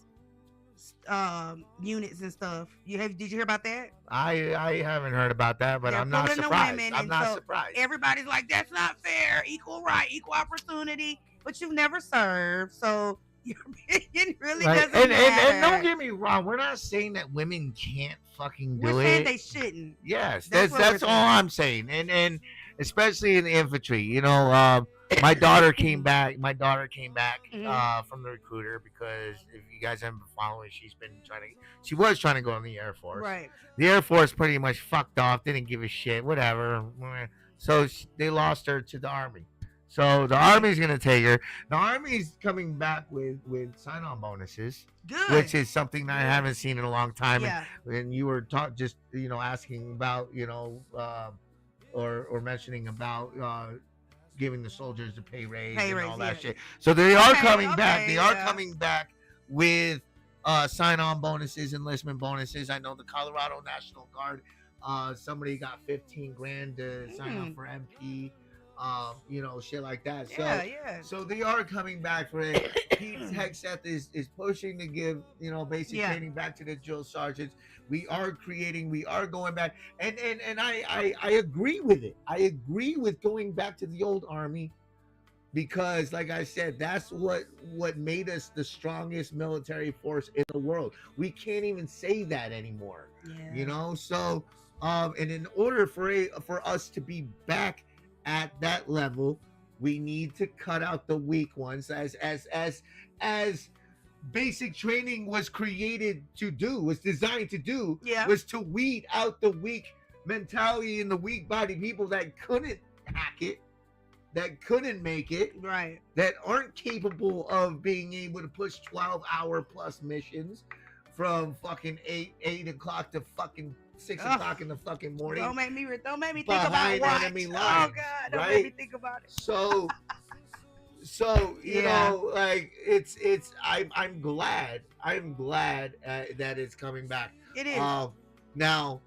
units and stuff. Did you hear about that? I haven't heard about that, but I'm not surprised. I'm not surprised. Everybody's like, that's not fair. Equal right, equal opportunity. But you've never served, so your opinion really doesn't matter. And don't get me wrong, we're not saying that women can't fucking do it. We're saying they shouldn't. Yes, that's all I'm saying. And especially in the infantry, you know, my daughter came back from the recruiter, because if you guys haven't been following, she was trying to go in the Air Force. Right. The Air Force pretty much fucked off, didn't give a shit, whatever. So they lost her to the Army. So the Army's gonna take her. The Army's coming back with sign-on bonuses, which is something that I haven't seen in a long time. Yeah. And you were asking about, or mentioning about giving the soldiers the pay raise and all that shit. So they are coming back. They are coming back with sign-on bonuses, enlistment bonuses. I know the Colorado National Guard, somebody got 15 grand to sign up for MP. Shit like that. So they are coming back for it. Pete Hegseth is pushing to give, basic training back to the drill sergeants. We are going back. And I agree with it. I agree with going back to the old Army, because like I said, that's what made us the strongest military force in the world. We can't even say that anymore. So and in order for us to be back at that level, we need to cut out the weak ones, as basic training was designed to do, was to weed out the weak mentality and the weak body people that couldn't hack it, that couldn't make it, right, that aren't capable of being able to push 12-hour plus missions from fucking 8 o'clock to fucking 6 o'clock in the fucking morning. Don't make me think about what. Enemy lines, oh God, don't make me think about it. So you know, like I'm glad that it's coming back. It is. Now,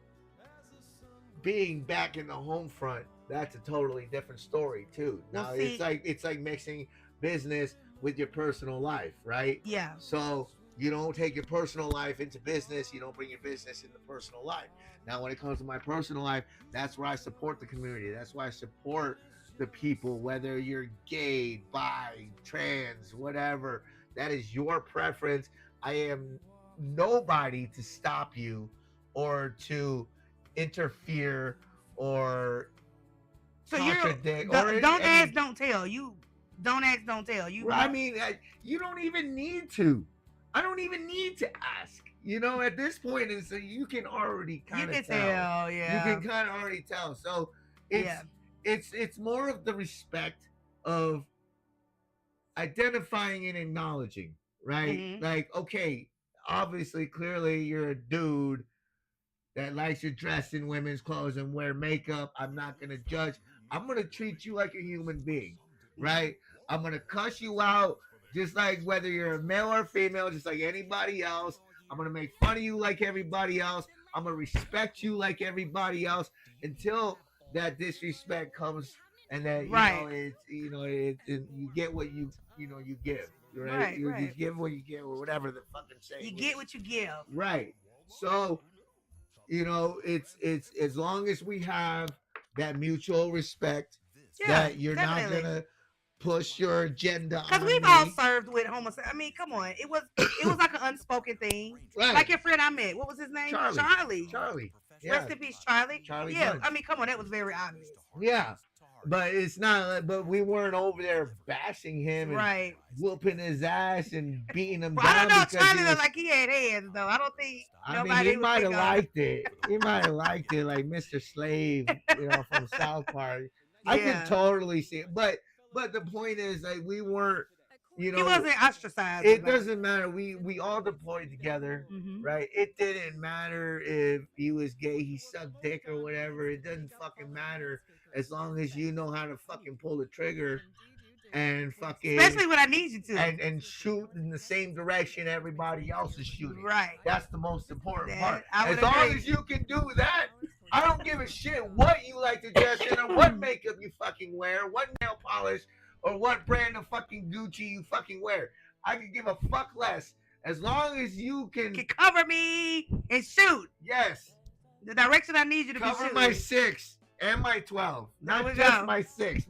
being back in the home front, that's a totally different story too. Now it's like mixing business with your personal life, right? Yeah. So you don't take your personal life into business. You don't bring your business into personal life. Now, when it comes to my personal life, that's where I support the community. That's why I support the people, whether you're gay, bi, trans, whatever. That is your preference. I am nobody to stop you or to interfere or contradict. Don't ask, don't tell. You don't ask, don't tell. I mean, you don't even need to. I don't even need to ask. At this point, so you can already kind of tell. Yeah. You can kind of already tell. So it's more of the respect of identifying and acknowledging, right? Mm-hmm. Like, okay, obviously, clearly, you're a dude that likes to dress in women's clothes and wear makeup. I'm not gonna judge. I'm gonna treat you like a human being, right? I'm gonna cuss you out just like whether you're a male or female, just like anybody else. I'm gonna make fun of you like everybody else. I'm gonna respect you like everybody else until that disrespect comes and that you get what you give. Right? You give what you give, or whatever the fucking saying. You get what you give. Right. So, it's as long as we have that mutual respect, that you're not gonna push your agenda. Because we've all served with homosexuals. I mean, come on. It was like an unspoken thing. Right. Like your friend I met. What was his name? Charlie. Yeah. Rest in peace, Charlie. Yeah. Bunch. I mean, come on. That was very obvious. Yeah. But it's not. But we weren't over there bashing him and whooping his ass and beating him down. I don't know. Charlie looked like he had hands, though. I don't think nobody. He might have liked it. He might have liked it, like Mr. Slave, from South Park. Yeah. I could totally see it. But the point is, like, we weren't. He wasn't ostracized. It doesn't matter. We all deployed together, right? It didn't matter if he was gay, he sucked dick or whatever. It doesn't fucking matter as long as you know how to fucking pull the trigger and fucking. Especially when I need you to. And shoot in the same direction everybody else is shooting. Right. That's the most important part. As long as you can do that, I don't give a shit what you like to dress in or what makeup you fucking wear, what nail polish, or what brand of fucking Gucci you fucking wear. I can give a fuck less as long as you can cover me and shoot. Yes. The direction I need you to cover be shooting. My 6 and my 12. Not just my 6.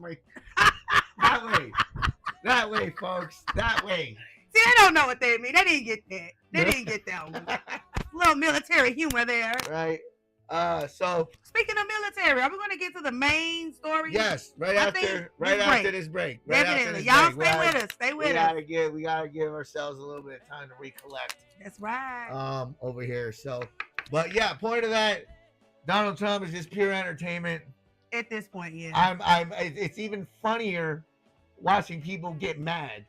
That way, folks. That way. See, they don't know what they mean. They didn't get that. They didn't get that one. Little military humor there. Right. So speaking of military, are we going to get to the main story? Yes, right after this break. Definitely, y'all stay with us. Stay with us. We gotta give ourselves a little bit of time to recollect. That's right. Over here. So, but yeah, point of that, Donald Trump is just pure entertainment. At this point, yeah. It's even funnier watching people get mad.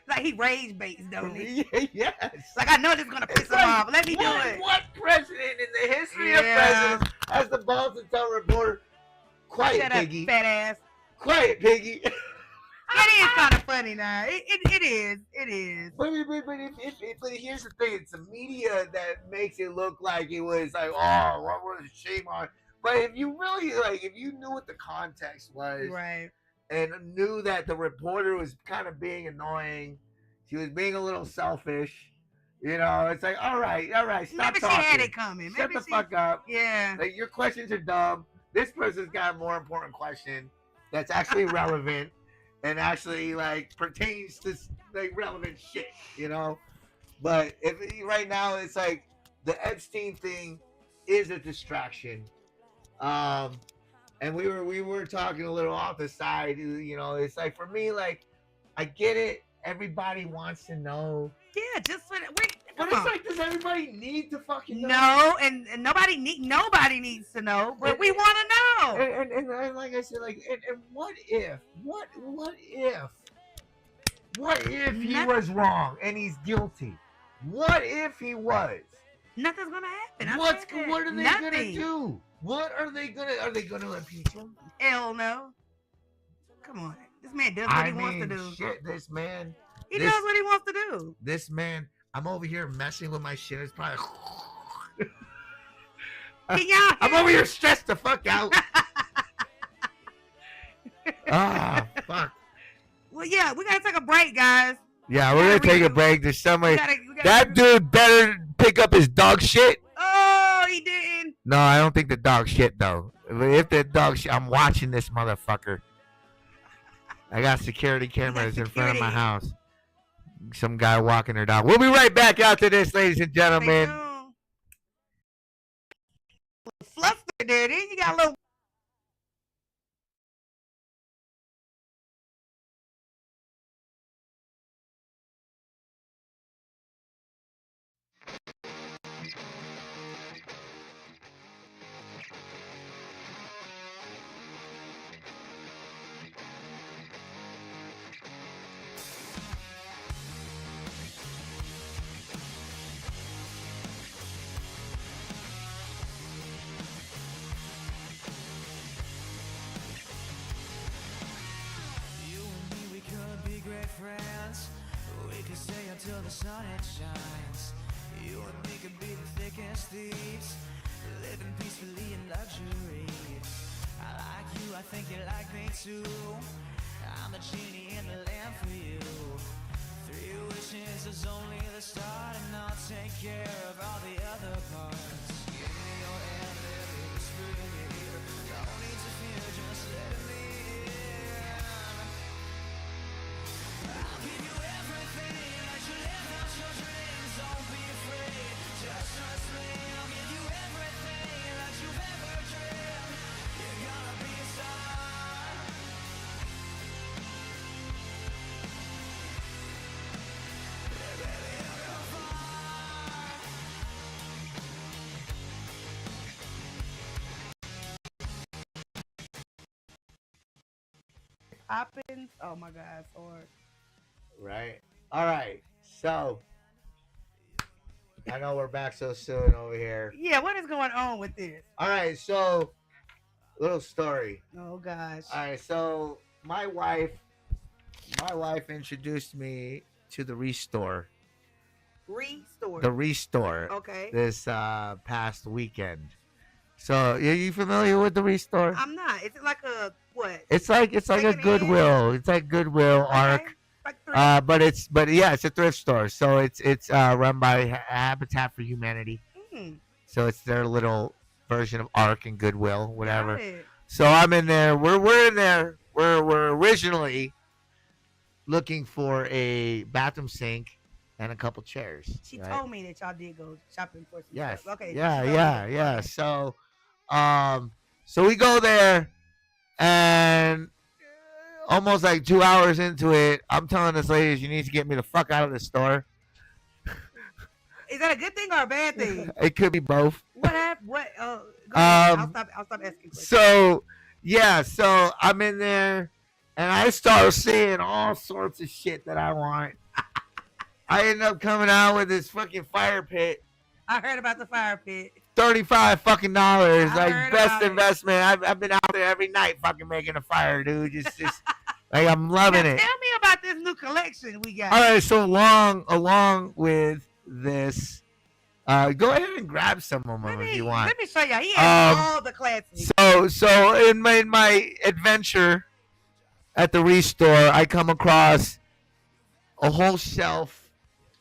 Like he rage baits, don't he? Yes. Like I know this is gonna piss him off. Let me do it. What president in the history of presidents has the balls to tell a reporter, "Quiet, Shut piggy, up, fat ass. Quiet, piggy." It is kind of funny now. It is. It is. But here's the thing: it's the media that makes it look like it was like, oh, what was shame on? But if you really if you knew what the context was, right? And knew that the reporter was kind of being annoying. She was being a little selfish. It's like, all right, stop talking. Maybe she had it coming. Shut the fuck up. Yeah. Like, your questions are dumb. This person's got a more important question that's actually relevant and actually, pertains to, relevant shit, But right now, it's like the Epstein thing is a distraction. And we were talking a little off the side, it's like, for me, I get it. Everybody wants to know. Yeah, just for but it's like, does everybody need to fucking know? No, and nobody needs to know, but we want to know. And like I said, and what if he was wrong and he's guilty? What if he was? Nothing's gonna happen. What are they gonna do? What are they gonna impeach him? Hell no. Come on. This man does what he wants to do. Shit, this man. He does what he wants to do. This man, I'm over here messing with my shit. It's probably I'm over here stressed the fuck out. Fuck. Well, yeah, we gotta take a break, guys. Yeah, we're gonna take a break. There's somebody. That dude better pick up his dog shit. Oh, he didn't. No, I don't think the dog shit though. If the dog shit, I'm watching this motherfucker. I got security cameras in front of my house. Some guy walking their dog. We'll be right back after this, ladies and gentlemen. Flustered there, then you got a little. We could stay until the sun it shines. You and me could be the thickest thieves, living peacefully in luxury. I like you, I think you like me too. I'm a genie in the lamp for you. 3 wishes is only the start, and I'll take care of all the other parts. Give me your hand, let me whisper in your ear. Don't need to fear, just let me in. I'll give you everything, let you live out your dreams. Don't be afraid, just trust me. I'll give you everything that you've ever dreamed. You're gonna be a star. Poppins. Oh my God, Sarge. Right. All right. So I know we're back so soon over here. Yeah, what is going on with this? All right. So little story. Oh gosh. All right. So my wife introduced me to the Restore. Restore. The Restore. Okay. This past weekend. So are you familiar with the Restore? I'm not. Is it like a what? It's like a Goodwill. It's like Goodwill Arc. Like but yeah, it's a thrift store. So it's run by Habitat for Humanity. Mm. So it's their little version of Arc and Goodwill, whatever. Got it. So I'm in there. We're in there. We're originally looking for a bathroom sink and a couple chairs. She right? told me that y'all did go shopping for some Yes. stuff. Okay. Yeah. So, so we go there, and almost like 2 hours into it, I'm telling this lady, you need to get me the fuck out of the store. Is that a good thing or a bad thing? It could be both. What happened? What? Go ahead. I'll stop asking questions. So yeah, so I'm in there, and I start seeing all sorts of shit that I want. I end up coming out with this fucking fire pit. I heard about the fire pit. $35 fucking dollars, I like heard best about it. investment. I've been out there every night fucking making a fire, dude. Just like I'm loving Now, it. tell me about this new collection we got. All right, so along with this, go ahead and grab some of them if you want. Let me show you. He has all the classics. So in my adventure at the Restore, I come across a whole shelf,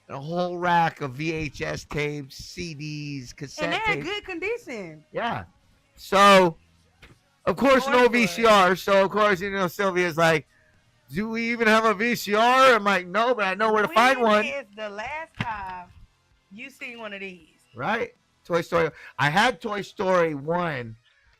a whole rack of VHS tapes, CDs, cassette And they're in tapes. good condition. Yeah. So, of course, no Boy. VCR. So, of course, Sylvia's like, do we even have a VCR? I'm like, no, but I know where to find one. When is the last time you seen one of these? Right? Toy Story. I had Toy Story 1,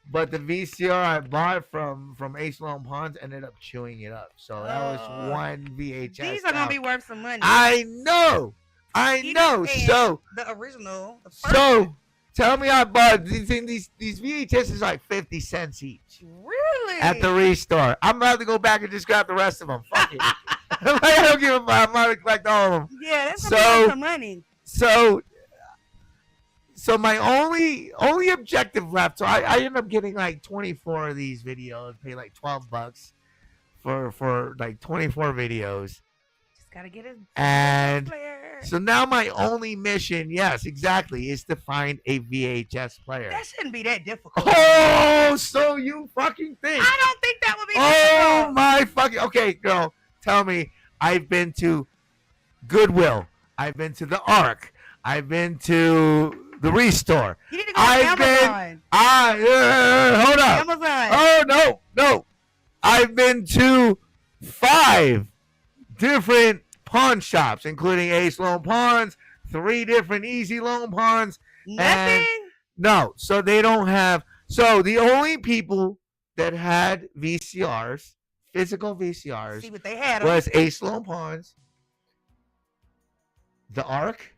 but the VCR I bought from Ace Lone Ponds ended up chewing it up. So that was one VHS. These are going to be worth some money. I know. So the original. So tell me I bought these VHSs like 50 cents each. Really? At the Restore. I'm about to go back and just grab the rest of them. Fuck it. I don't give a fuck. I'm about to collect all of them. Yeah, that's gonna be some money. So my only objective left. So I ended up getting like 24 of these videos. Pay like $12 for like 24 videos. Just gotta get it. And so now my only mission, yes, exactly, is to find a VHS player. That shouldn't be that difficult. Oh, so you fucking think? I don't think that would be Oh difficult. my fucking. Okay, girl, tell me. I've been to Goodwill. I've been to the Ark. I've been to the Restore. You need to go to Amazon. Hold up. Amazon. Oh no. I've been to 5 different pawn shops, including Ace Lone Ponds, 3 different Easy Lone Ponds. Nothing? No, so they don't have. So the only people that had VCRs, physical VCRs, See what they had. was Ace Lone Ponds, the Ark.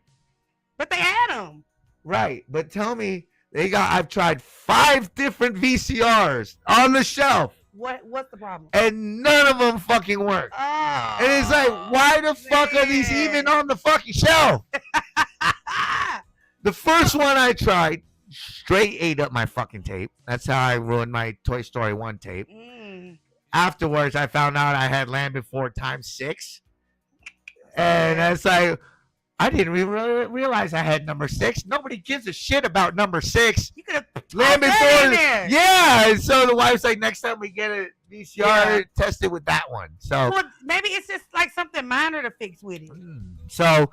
But they had them. Right, but tell me, I've tried 5 different VCRs on the shelf. What's the problem? And none of them fucking work. Oh, and it's like, why the fuck are these even on the fucking shelf? The first one I tried straight ate up my fucking tape. That's how I ruined my Toy Story 1 tape. Afterwards, I found out I had Land Before ×6. And And it's like, I didn't even really realize I had number 6. Nobody gives a shit about number 6. You could have Land that in there. Yeah. And so the wife's like, next time we get a VCR, test it with that one. So well, maybe it's just like something minor to fix with it. So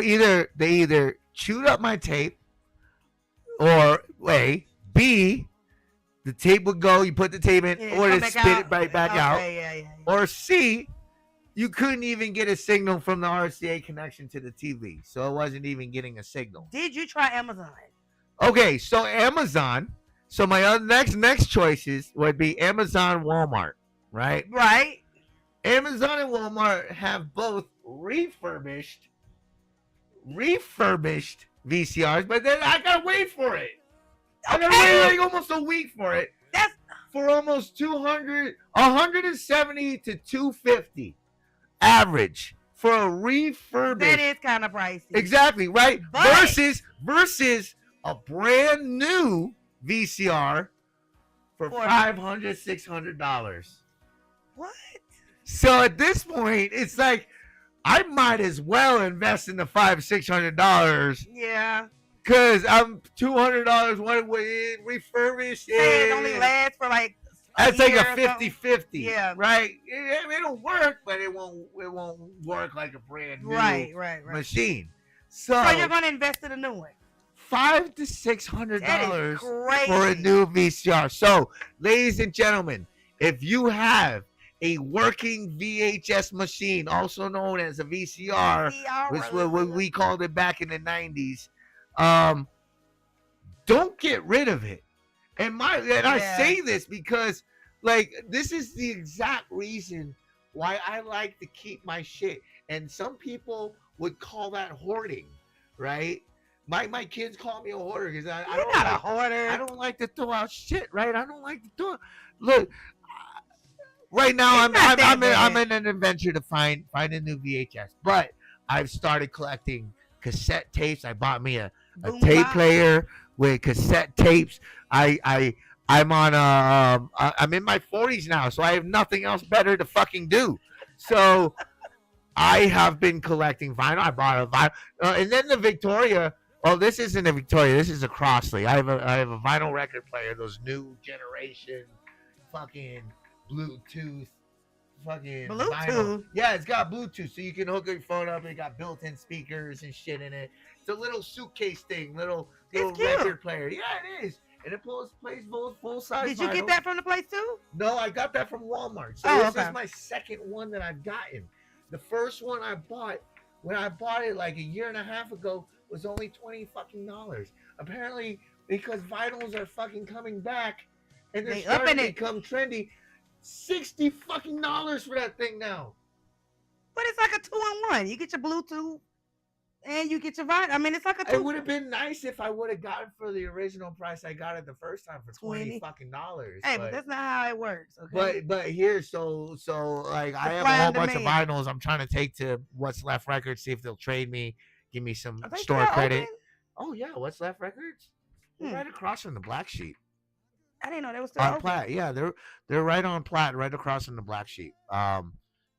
either they chewed up my tape, or A, B, the tape would go, you put the tape in, or they spit it right back out. Yeah. Or C, you couldn't even get a signal from the RCA connection to the TV. So it wasn't even getting a signal. Did you try Amazon? Okay, so Amazon. So my other next choices would be Amazon, Walmart, right? Right. Amazon and Walmart have both refurbished VCRs, but then I gotta wait for it. I gotta wait like almost a week for it. That's for almost 170 to 250 average for a refurbished. That is kind of pricey. Exactly, right? But Versus a brand new VCR for $500, $600. What? So at this point, it's like I might as well invest in the $500-$600. Yeah. Cause I'm $200 one way refurbished. It only lasts for like. That's like a 50-50. Yeah. Right. It'll work, but it won't work like a brand new machine. So you're gonna invest in a new one. $500 to $600 crazy. for a new VCR. So, ladies and gentlemen, if you have a working VHS machine, also known as a VCR, which what we called it back in the 90s, don't get rid of it. And I say this because, like, this is the exact reason why I like to keep my shit. And some people would call that hoarding, right? My kids call me a hoarder because I'm not a hoarder. I don't like to throw out shit, right? I don't like to do it. Look, right now I'm in an adventure to find a new VHS, but I've started collecting cassette tapes. I bought me a tape player with cassette tapes. I'm on I'm in my 40s now, so I have nothing else better to fucking do. So I have been collecting vinyl. I bought a vinyl, and then the Victoria. Oh, this isn't a Victoria. This is a Crossley. I have a vinyl record player. Those new generation, fucking Bluetooth, fucking vinyl. Yeah, it's got Bluetooth, so you can hook your phone up. It got built-in speakers and shit in it. It's a little suitcase thing, little record player. Yeah, it is. And it plays both full size. Did you get that from the place too? No, I got that from Walmart. So this is my second one that I've gotten. The first one I bought when I bought it like a year and a half ago was only $20 fucking. Apparently, because vinyls are fucking coming back and they're starting to become trendy, $60 fucking for that thing now. But it's like a 2-in-1. You get your Bluetooth and you get your vinyl. I mean, it's like a 2. It would have been nice if I would have gotten for the original price I got it the first time for $20 fucking. Hey, but that's not how it works. Okay. But here, so like I have a whole bunch of vinyls. I'm trying to take to What's Left Records, see if they'll trade me, give me some store credit. Open? Oh yeah, What's Left Records? Right across from the Black Sheep. I didn't know they were still on open. Platt. Yeah, they're right on Platt, right across from the Black Sheep. And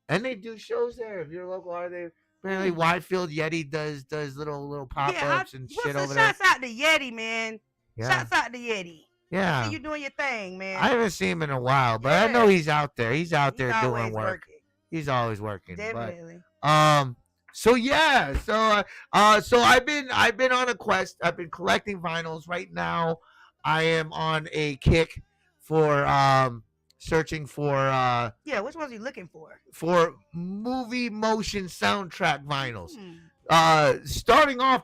they do shows there. If you're local, are they? Apparently, Widefield Yeti does little pop-ups and shit over there. Shouts out to Yeti, man. Yeah. Shouts out to Yeti. Yeah. See you doing your thing, man. I haven't seen him in a while, but I know he's out there. He's out there doing work. He's always working. Definitely. But, so yeah, so I've been on a quest. I've been collecting vinyls. Right now, I am on a kick for searching for which ones are you looking for? For movie motion soundtrack vinyls.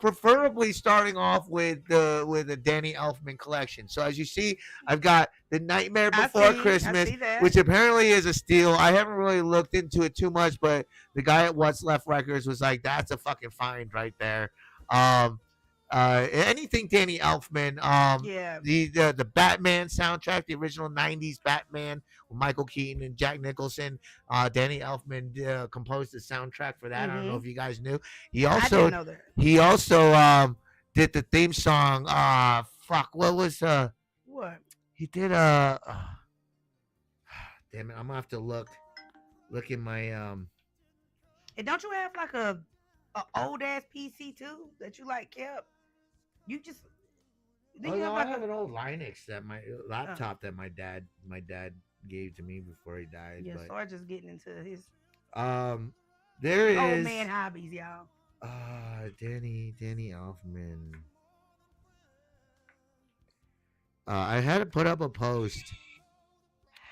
Preferably starting off with the Danny Elfman collection. So as you see, I've got The Nightmare Before Christmas, which apparently is a steal. I haven't really looked into it too much, but the guy at What's Left Records was like, that's a fucking find right there. Anything Danny Elfman, the Batman soundtrack, the original 90s Batman with Michael Keaton and Jack Nicholson. Danny Elfman composed the soundtrack for that. I don't know if you guys knew. I didn't know that. He also did the theme song. What was what? He did damn it, I'm gonna have to look in my And don't you have like a old ass PC too that you like kept? You just Oh you no, have I like have a an old Linux that my laptop that my dad gave to me before he died. yeah, But Sarge just getting into his there old is man hobbies, y'all. Danny Elfman. I had to put up a post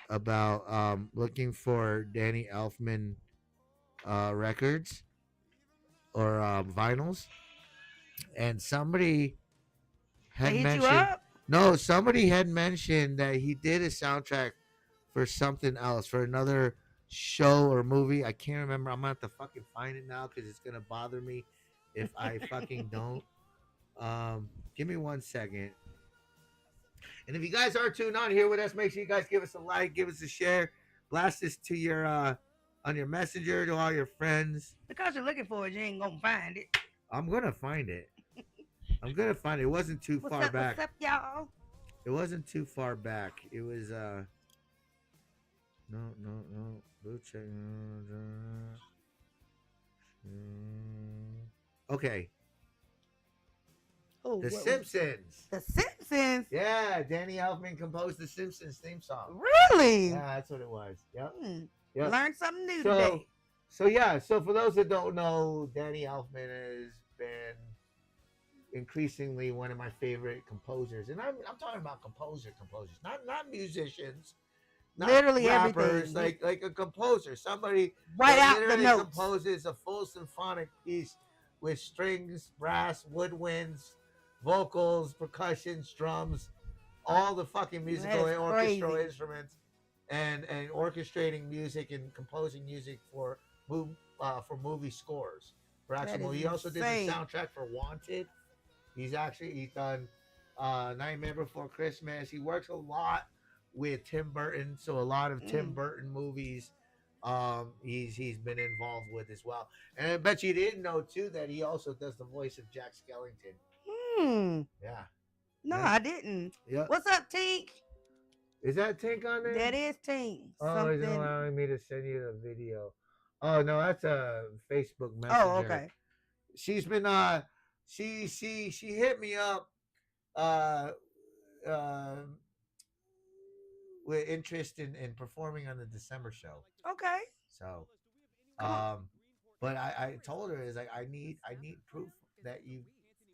about looking for Danny Elfman records or vinyls, and somebody They had hit you mentioned up? no, somebody had mentioned that he did a soundtrack for something else, for another show or movie. I can't remember. I'm gonna have to fucking find it now because it's gonna bother me if I fucking don't. Give me 1 second. And if you guys are tuned on here with us, make sure you guys give us a like, give us a share, blast this to your on your messenger to all your friends. Because you're looking for it, you ain't gonna find it. I'm gonna find it. I'm gonna find it. It wasn't too far back. What's up, y'all? It wasn't too far back. It was no. Blue check. Okay. Oh, The Simpsons. The Simpsons. Yeah, Danny Elfman composed the Simpsons theme song. Really? Yeah, that's what it was. Yep. Yep. Learned something new so, today. So yeah, so for those that don't know, Danny Elfman has been increasingly one of my favorite composers, and I'm talking about composers, not musicians, not literally rappers, everything. like a composer, somebody right that out the notes. composes a full symphonic piece with strings, brass, woodwinds, vocals, percussions, drums, all the fucking musical and orchestral instruments, and orchestrating music and composing music for movie scores. For actual, he also did the soundtrack for Wanted. He's done Nightmare Before Christmas. He works a lot with Tim Burton, so a lot of Tim Burton movies he's been involved with as well. And I bet you didn't know too that he also does the voice of Jack Skellington. Yeah. No, I didn't. Yeah. What's up, Tink? Is that Tink on there? That is Tink. Oh, he's allowing me to send you the video. Oh no, that's a Facebook Messenger. Oh, okay. She's been she hit me up with interest in performing on the December show. Okay. So but I told her, is like I need proof that you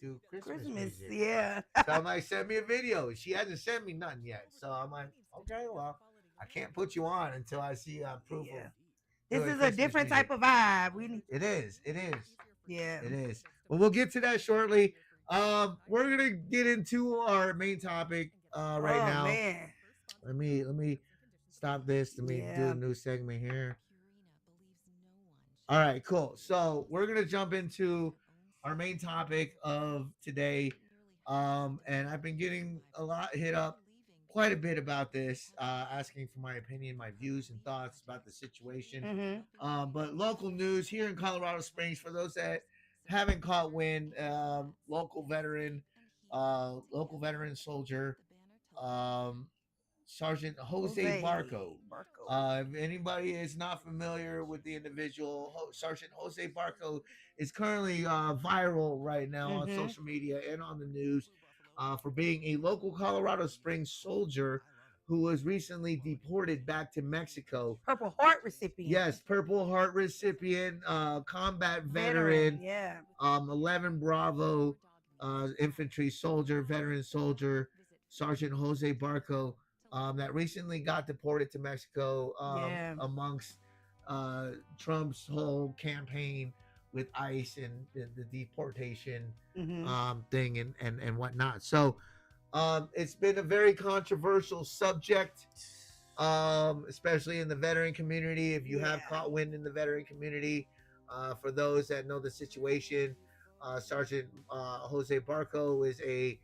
do Christmas music. Yeah. So I'm like, send me a video. She hasn't sent me nothing yet. So I'm like, okay, well, I can't put you on until I see proof of this is Christmas a different music. type of vibe. It is. Yeah. It is. Well, we'll get to that shortly. We're gonna get into our main topic right now. Man. Let me stop this. Let me do a new segment here. All right, cool. So we're gonna jump into our main topic of today. And I've been getting hit up quite a bit about this, asking for my opinion, my views and thoughts about the situation. But local news here in Colorado Springs, for those that haven't caught wind, local veteran soldier, Sergeant Jose Barco. If anybody is not familiar with the individual, Sergeant Jose Barco is currently viral right now on social media and on the news for being a local Colorado Springs soldier who was recently deported back to Mexico. Purple Heart recipient. Yes, Purple Heart recipient, combat veteran. Yeah. 11 Bravo infantry soldier, veteran soldier, Sergeant Jose Barco. That recently got deported to Mexico amongst Trump's whole campaign with ICE and the deportation thing and whatnot. So it's been a very controversial subject, especially in the veteran community. If you have caught wind in the veteran community, for those that know the situation, Sergeant Jose Barco is a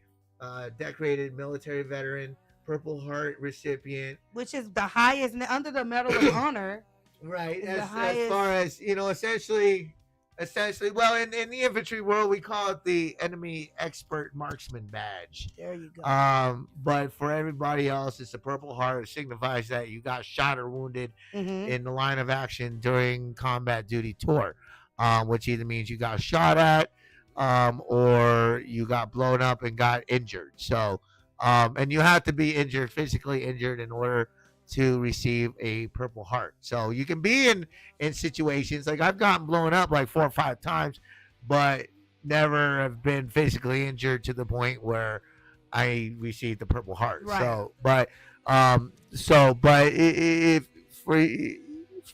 decorated military veteran, Purple Heart recipient, which is the highest under the Medal of Honor. Right. As far as, essentially, well, in the infantry world, we call it the enemy expert marksman badge. There you go. But for everybody else, it's a Purple Heart. It signifies that you got shot or wounded in the line of action during combat duty tour. which either means you got shot at, or you got blown up and got injured. So, and you have to be injured, physically injured, in order to receive a Purple Heart. So you can be in situations like I've gotten blown up like 4 or 5 times, but never have been physically injured to the point where I received the Purple Heart. Right. If for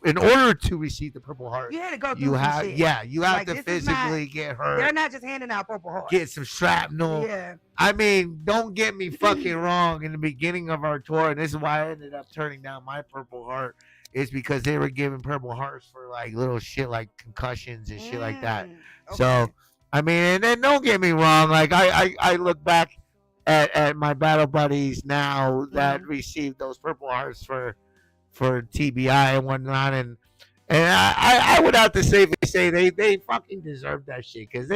in order to receive the Purple Heart, You had to go through you some have shit. you have Like, to this is not- physically get hurt. They're not just handing out Purple Hearts. Get some shrapnel. Yeah. I mean, don't get me fucking wrong. In the beginning of our tour, and this is why I ended up turning down my Purple Heart, is because they were giving Purple Hearts for like little shit like concussions and shit like that. Okay. So, I mean, and then don't get me wrong. Like I look back at my battle buddies now that received those Purple Hearts for TBI and whatnot, and I would have to say they fucking deserve that shit, because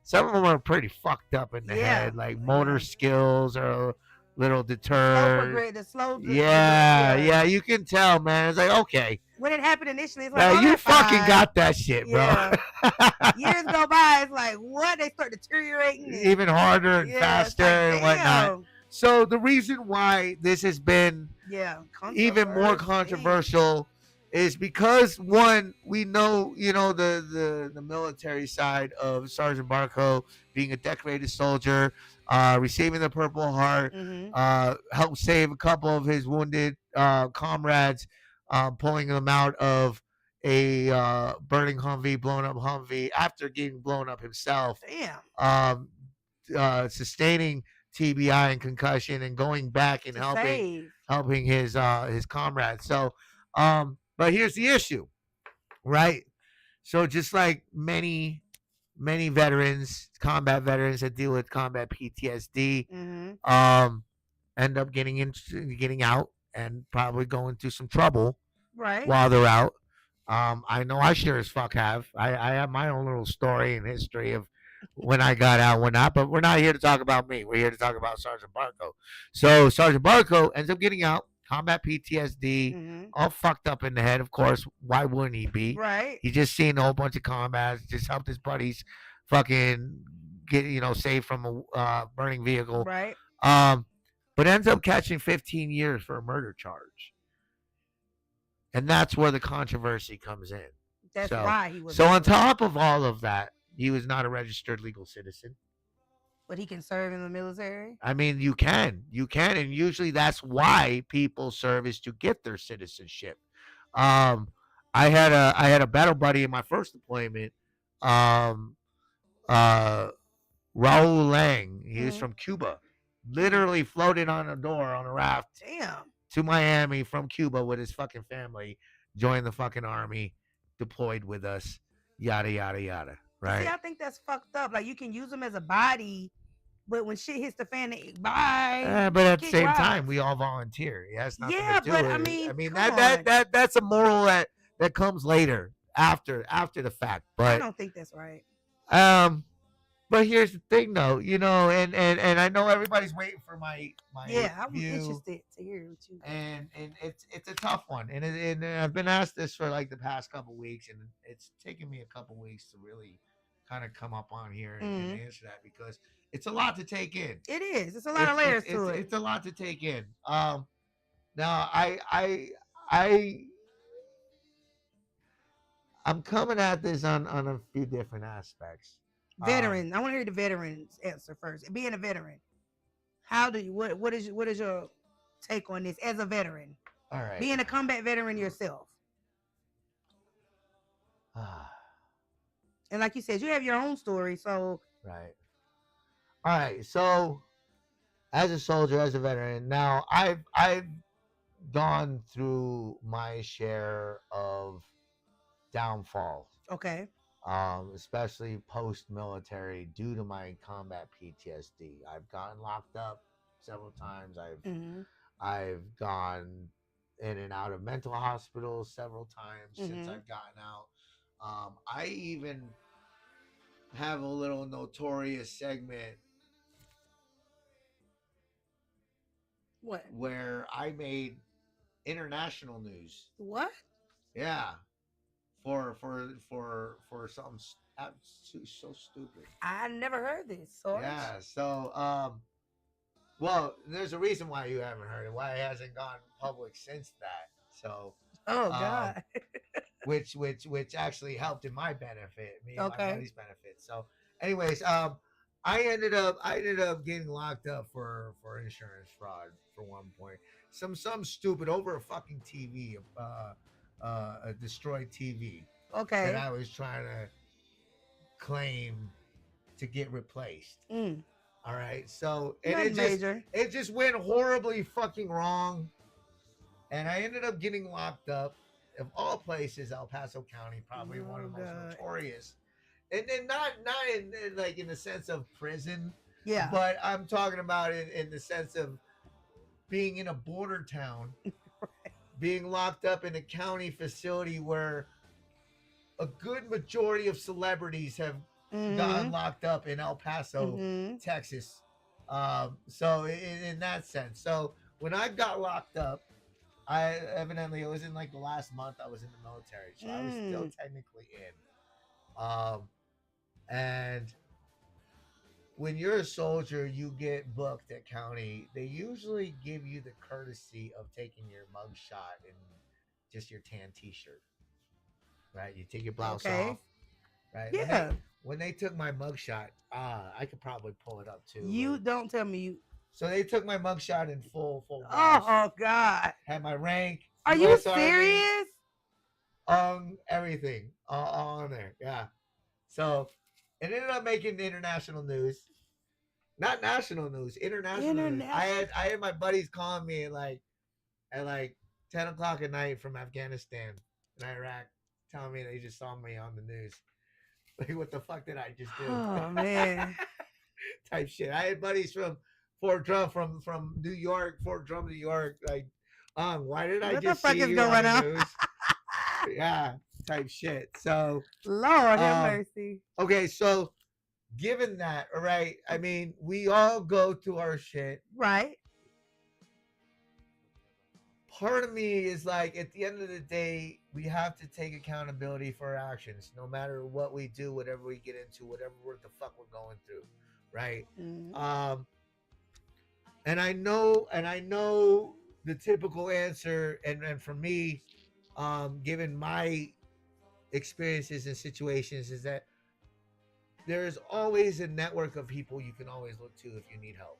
some of them are pretty fucked up in the head, like motor skills are a little deterred. Yeah, you can tell, man. It's like, okay, When it happened initially, it's like, now oh, you that's fucking fine. got that shit, bro. Yeah. Years go by, it's like, what? They start deteriorating. Even harder and Yeah, it's faster like, and whatnot. damn. So the reason why this has been even more controversial is because, one, we know, the military side of Sergeant Barco being a decorated soldier, receiving the Purple Heart, helped save a couple of his wounded comrades, pulling them out of a burning Humvee, blown up Humvee after getting blown up himself. Damn. Sustaining TBI and concussion, and going back and helping his comrades. So, but here's the issue, right? So just like many veterans, combat veterans that deal with combat PTSD, end up getting out and probably going through some trouble while they're out. I know I sure as fuck have. I have my own little story and history of when I got out, when not, but we're not here to talk about me. We're here to talk about Sergeant Barco. So Sergeant Barco ends up getting out, combat PTSD, all fucked up in the head. Of course, why wouldn't he be? Right. He just seen a whole bunch of combats, just helped his buddies fucking get, saved from a burning vehicle. Right. But ends up catching 15 years for a murder charge. And that's where the controversy comes in. That's why he was. So on top of all of that, he was not a registered legal citizen. But he can serve in the military? I mean, you can, and usually that's why people serve, is to get their citizenship. I had a battle buddy in my first deployment, Raul Lang. He was from Cuba. Literally floated on a door on a raft to Miami from Cuba with his fucking family, joined the fucking army, deployed with us, yada yada yada. Right. See, I think that's fucked up. Like, you can use them as a body, but when shit hits the fan, bye. But at the same time, we all volunteer. It has nothing to do but with I it. mean, that's a moral that comes later, after the fact. But I don't think that's right. But here's the thing, though, and I know everybody's waiting for my I'm view, interested to hear what you. And it's a tough one, and I've been asked this for like the past couple weeks, and it's taken me a couple weeks to really kind of come up on here and answer that, because it's a lot to take in. It is. It's a lot of layers to it. It's a lot to take in. Now I'm coming at this on a few different aspects. Veteran. I want to hear the veteran's answer first. Being a veteran, how do you? What is your take on this as a veteran? All right. Being a combat veteran yourself. And like you said, you have your own story, so. Right. All right. So, as a soldier, as a veteran, now I've gone through my share of downfalls. Okay. Especially post-military, due to my combat PTSD. I've gotten locked up several times. I've gone in and out of mental hospitals several times since I've gotten out. I even have a little notorious segment where I made international news. What? Yeah. something so stupid. I never heard this. Sarge. Yeah. So well, there's a reason why you haven't heard it. Why it hasn't gone public since that. So Oh God. which actually helped in my benefit, me and my Okay. buddy's benefit. So, anyways, I ended up getting locked up for insurance fraud for one point. Some stupid over a fucking TV, a destroyed TV Okay. that I was trying to claim to get replaced. All right, so and it just went horribly fucking wrong, and I ended up getting locked up. Of all places, El Paso County, probably one of the most notorious, and then not in like in the sense of prison, yeah, but I'm talking about it in the sense of being in a border town, being locked up in a county facility where a good majority of celebrities have gotten locked up in El Paso, Texas. So in that sense, so when I got locked up, it was in like the last month I was in the military, so I was still technically in. And when you're a soldier, you get booked at county. They usually give you the courtesy of taking your mug shot and just your tan t-shirt. Right? You take your blouse off. Right? Yeah. When they took my mugshot, I could probably pull it up too. You don't tell me you. So they took my mugshot in full. Oh God! Had my rank. Are you serious? Everything all on there. Yeah. So it ended up making the international news. Not national news, international news. I had my buddies calling me at like 10 o'clock at night from Afghanistan and Iraq, telling me they just saw me on the news. Like, what the fuck did I just do? Oh man. Type shit. I had buddies from Fort Drum, from New York, Fort Drum, New York. Like, why did I just see you on the news? Yeah, type shit. So, Lord have mercy. Okay, so given that, all right, I mean, we all go through our shit. Right. Part of me is like, at the end of the day, we have to take accountability for our actions, no matter what we do, whatever we get into, whatever the fuck we're going through, right? And I know the typical answer, and for me, given my experiences and situations, is that there's always a network of people you can always look to if you need help.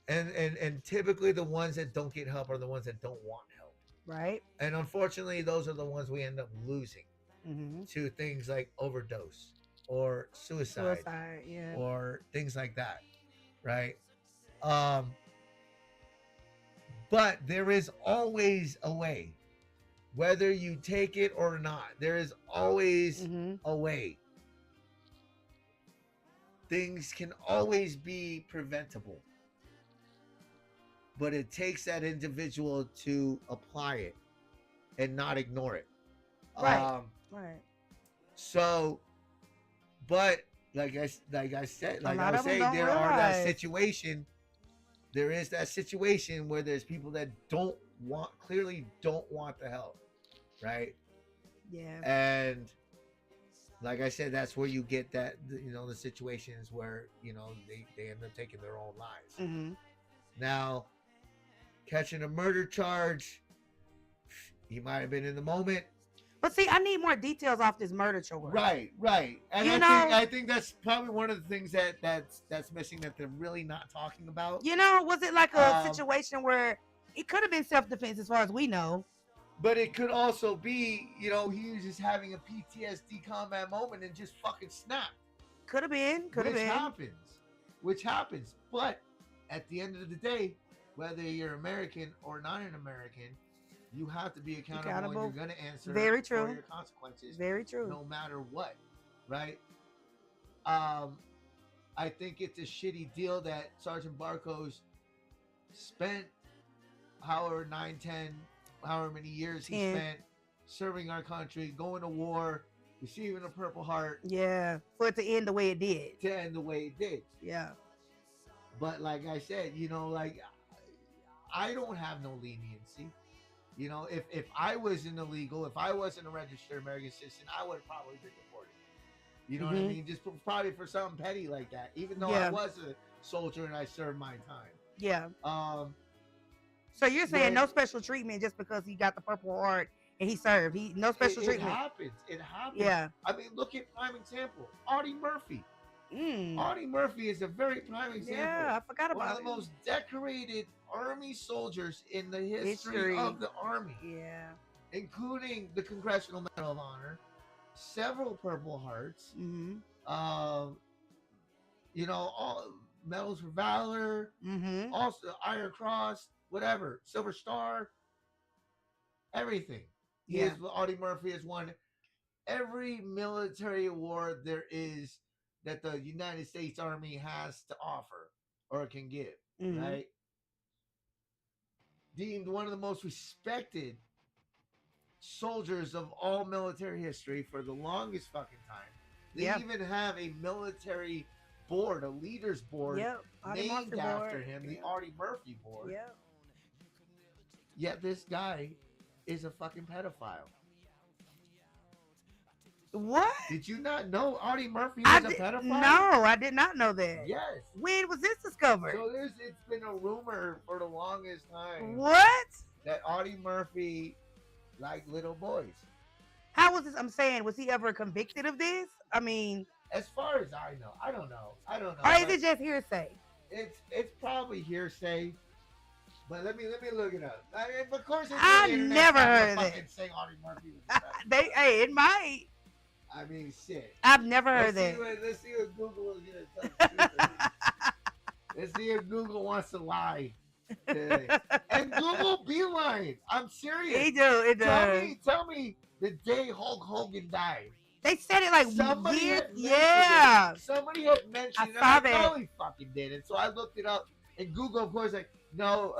And typically the ones that don't get help are the ones that don't want help. Right. And unfortunately, those are the ones we end up losing to things like overdose or suicide yeah, or things like that. Right. But there is always a way, whether you take it or not. There is always a way. Things can always be preventable. But it takes that individual to apply it and not ignore it. Right. Right. So, but like I said, there is that situation where there's people that clearly don't want the help, right? Yeah. And like I said, that's where you get that, the situations where, they end up taking their own lives. Now, catching a murder charge, he might have been in the moment. But see, I need more details off this murder charge. Right. And I think that's probably one of the things that's missing, that they're really not talking about. Was it like a situation where it could have been self-defense as far as we know? But it could also be, he was just having a PTSD combat moment and just fucking snapped. Could have been. Which happens. But at the end of the day, whether you're American or not an American, you have to be accountable. And you're going to answer for your consequences. Very true. No matter what, right? I think it's a shitty deal that Sergeant Barcos spent however many years he spent serving our country, going to war, receiving a Purple Heart. Yeah, for it to end the way it did. Yeah. But like I said, I don't have no leniency. You know, if I wasn't illegal, if I wasn't a registered American citizen, I would have probably been deported. You know what I mean? Just probably for something petty like that. Even though I was a soldier and I served my time. Yeah. So you're saying no special treatment just because he got the Purple Heart and he served. No special treatment. It happens. Yeah. I mean, look at prime example. Audie Murphy. Audie Murphy is a very prime example. Yeah, I forgot about one of the most decorated Army soldiers in the history of the Army. Yeah. Including the Congressional Medal of Honor, several Purple Hearts, you know, all medals for valor, also Iron Cross, whatever, Silver Star, everything. Audie Murphy has won every military award there is that the United States Army has to offer or can give, right? Deemed one of the most respected soldiers of all military history for the longest fucking time. They even have a military board, a leaders board named after him, the Audie Murphy board. Yet this guy is a fucking pedophile. What? Did you not know Audie Murphy was a pedophile? No, I did not know that. Yes. When was this discovered? So it's been a rumor for the longest time. What? That Audie Murphy liked little boys. How was this? I'm saying, was he ever convicted of this? I mean, as far as I know, I don't know. Or is it just hearsay? It's probably hearsay. But let me look it up. I mean, of course, I've never heard of it. Saying Audie Murphy was it might. I mean, shit. I've never heard that. Let's see what Google is gonna tell us. Let's see if Google wants to lie today. And Google be lying. I'm serious. He do. It does. Tell me the day Hulk Hogan died. They said it like somebody years. Yeah. Somebody had mentioned it. I know he fucking did it. So I looked it up. And Google, of course, like, no,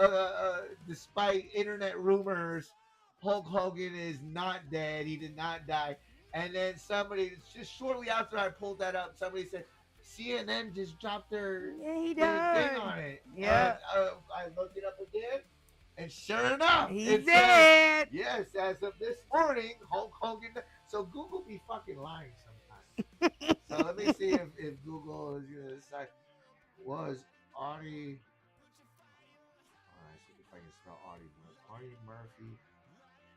despite internet rumors, Hulk Hogan is not dead. He did not die. And then somebody, just shortly after I pulled that up, somebody said, CNN just dropped their thing on it. Yeah. And, I looked it up again, and sure enough, he did. Yes, as of this morning, Hulk Hogan. So Google be fucking lying sometimes. So let me see if Google is going to decide, was Audie, see if I can spell Audie Murphy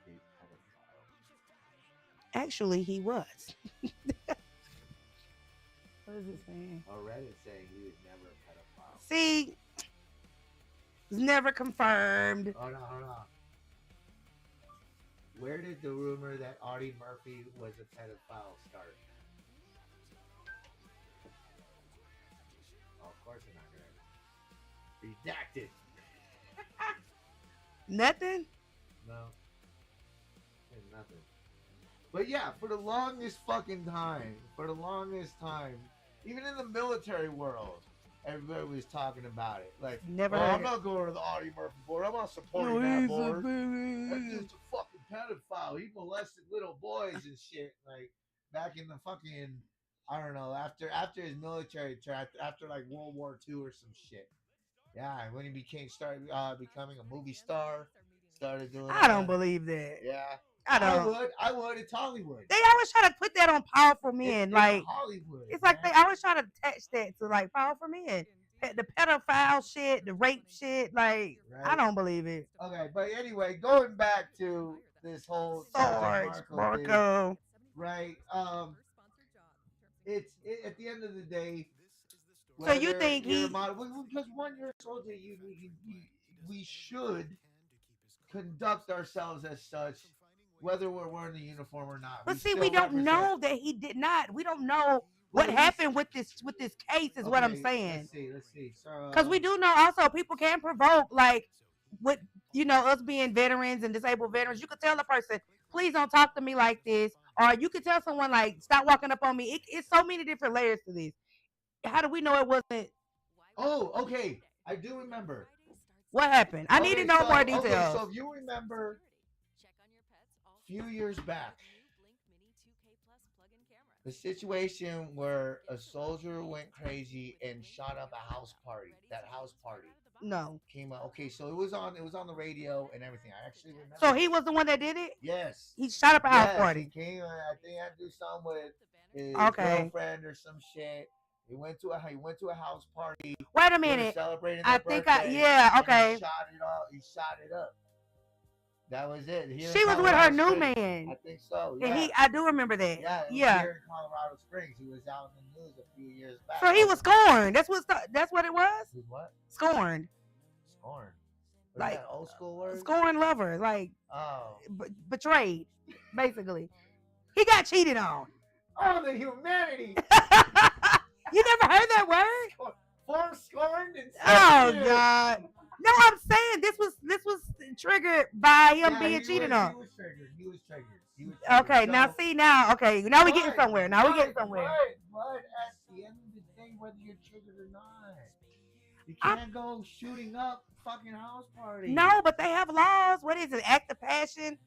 a pedophile? Actually, he was. What is it saying? Reddit saying he was never a pedophile. See, it's never confirmed. Hold on. Where did the rumor that Audie Murphy was a pedophile start? Oh, of course they're not gonna. Redacted. Nothing? No. There's nothing. But yeah, for the longest time, even in the military world, everybody was talking about it. Like, I'm not going to the Audie Murphy board. I'm not supporting that board. That's just a fucking pedophile. He molested little boys and shit. Like, back in the fucking, I don't know, after his military term, after like World War II or some shit. Yeah, when he started becoming a movie star, started doing. I don't believe that. Yeah. I would. It's Hollywood. They always try to put that on powerful men. It's like Hollywood. It's like they always try to attach that to like powerful men. The pedophile shit, the rape shit. Like, I don't believe it. Okay, but anyway, going back to this whole Sarge Marco. Right. It's at the end of the day. So you think because 1 year soldier, we should conduct ourselves as such, whether we're wearing the uniform or not. But see, we don't know that he did not. We don't know what happened with this case. Is what I'm saying. Let's see. Because we do know also people can provoke, like with us being veterans and disabled veterans. You could tell a person, please don't talk to me like this, or you could tell someone like, stop walking up on me. It's so many different layers to this. How do we know it wasn't? Oh, okay. I do remember. What happened? I need to know more details. Okay, so if you remember, a few years back, the situation where a soldier went crazy and shot up a house party. That house party. No. Came out. Okay, so it was on the radio and everything. I actually remember. So he was the one that did it? Yes. He shot up a house party. He came. I think he had to do something with his girlfriend or some shit. He went to a house party. Wait a minute. Celebrating I their think birthday, okay. He shot it off. He shot it up. That was it. She was with her new man. I think so. Yeah. Yeah. I do remember that. Yeah. Here in Colorado Springs, he was out in the news a few years back. So he was scorned. That's what it was. He what? Scorned. Scorned. Like that old school word. Scorned lover, like betrayed, basically. He got cheated on. Oh, the humanity. You never heard that word? Scorned and God. No, I'm saying this was triggered by him being cheated on. He was triggered. Okay, so, now we're getting somewhere. But at the end of the day, whether you're triggered or not, you can't go shooting up fucking house parties. No, but they have laws. What is it? Act of passion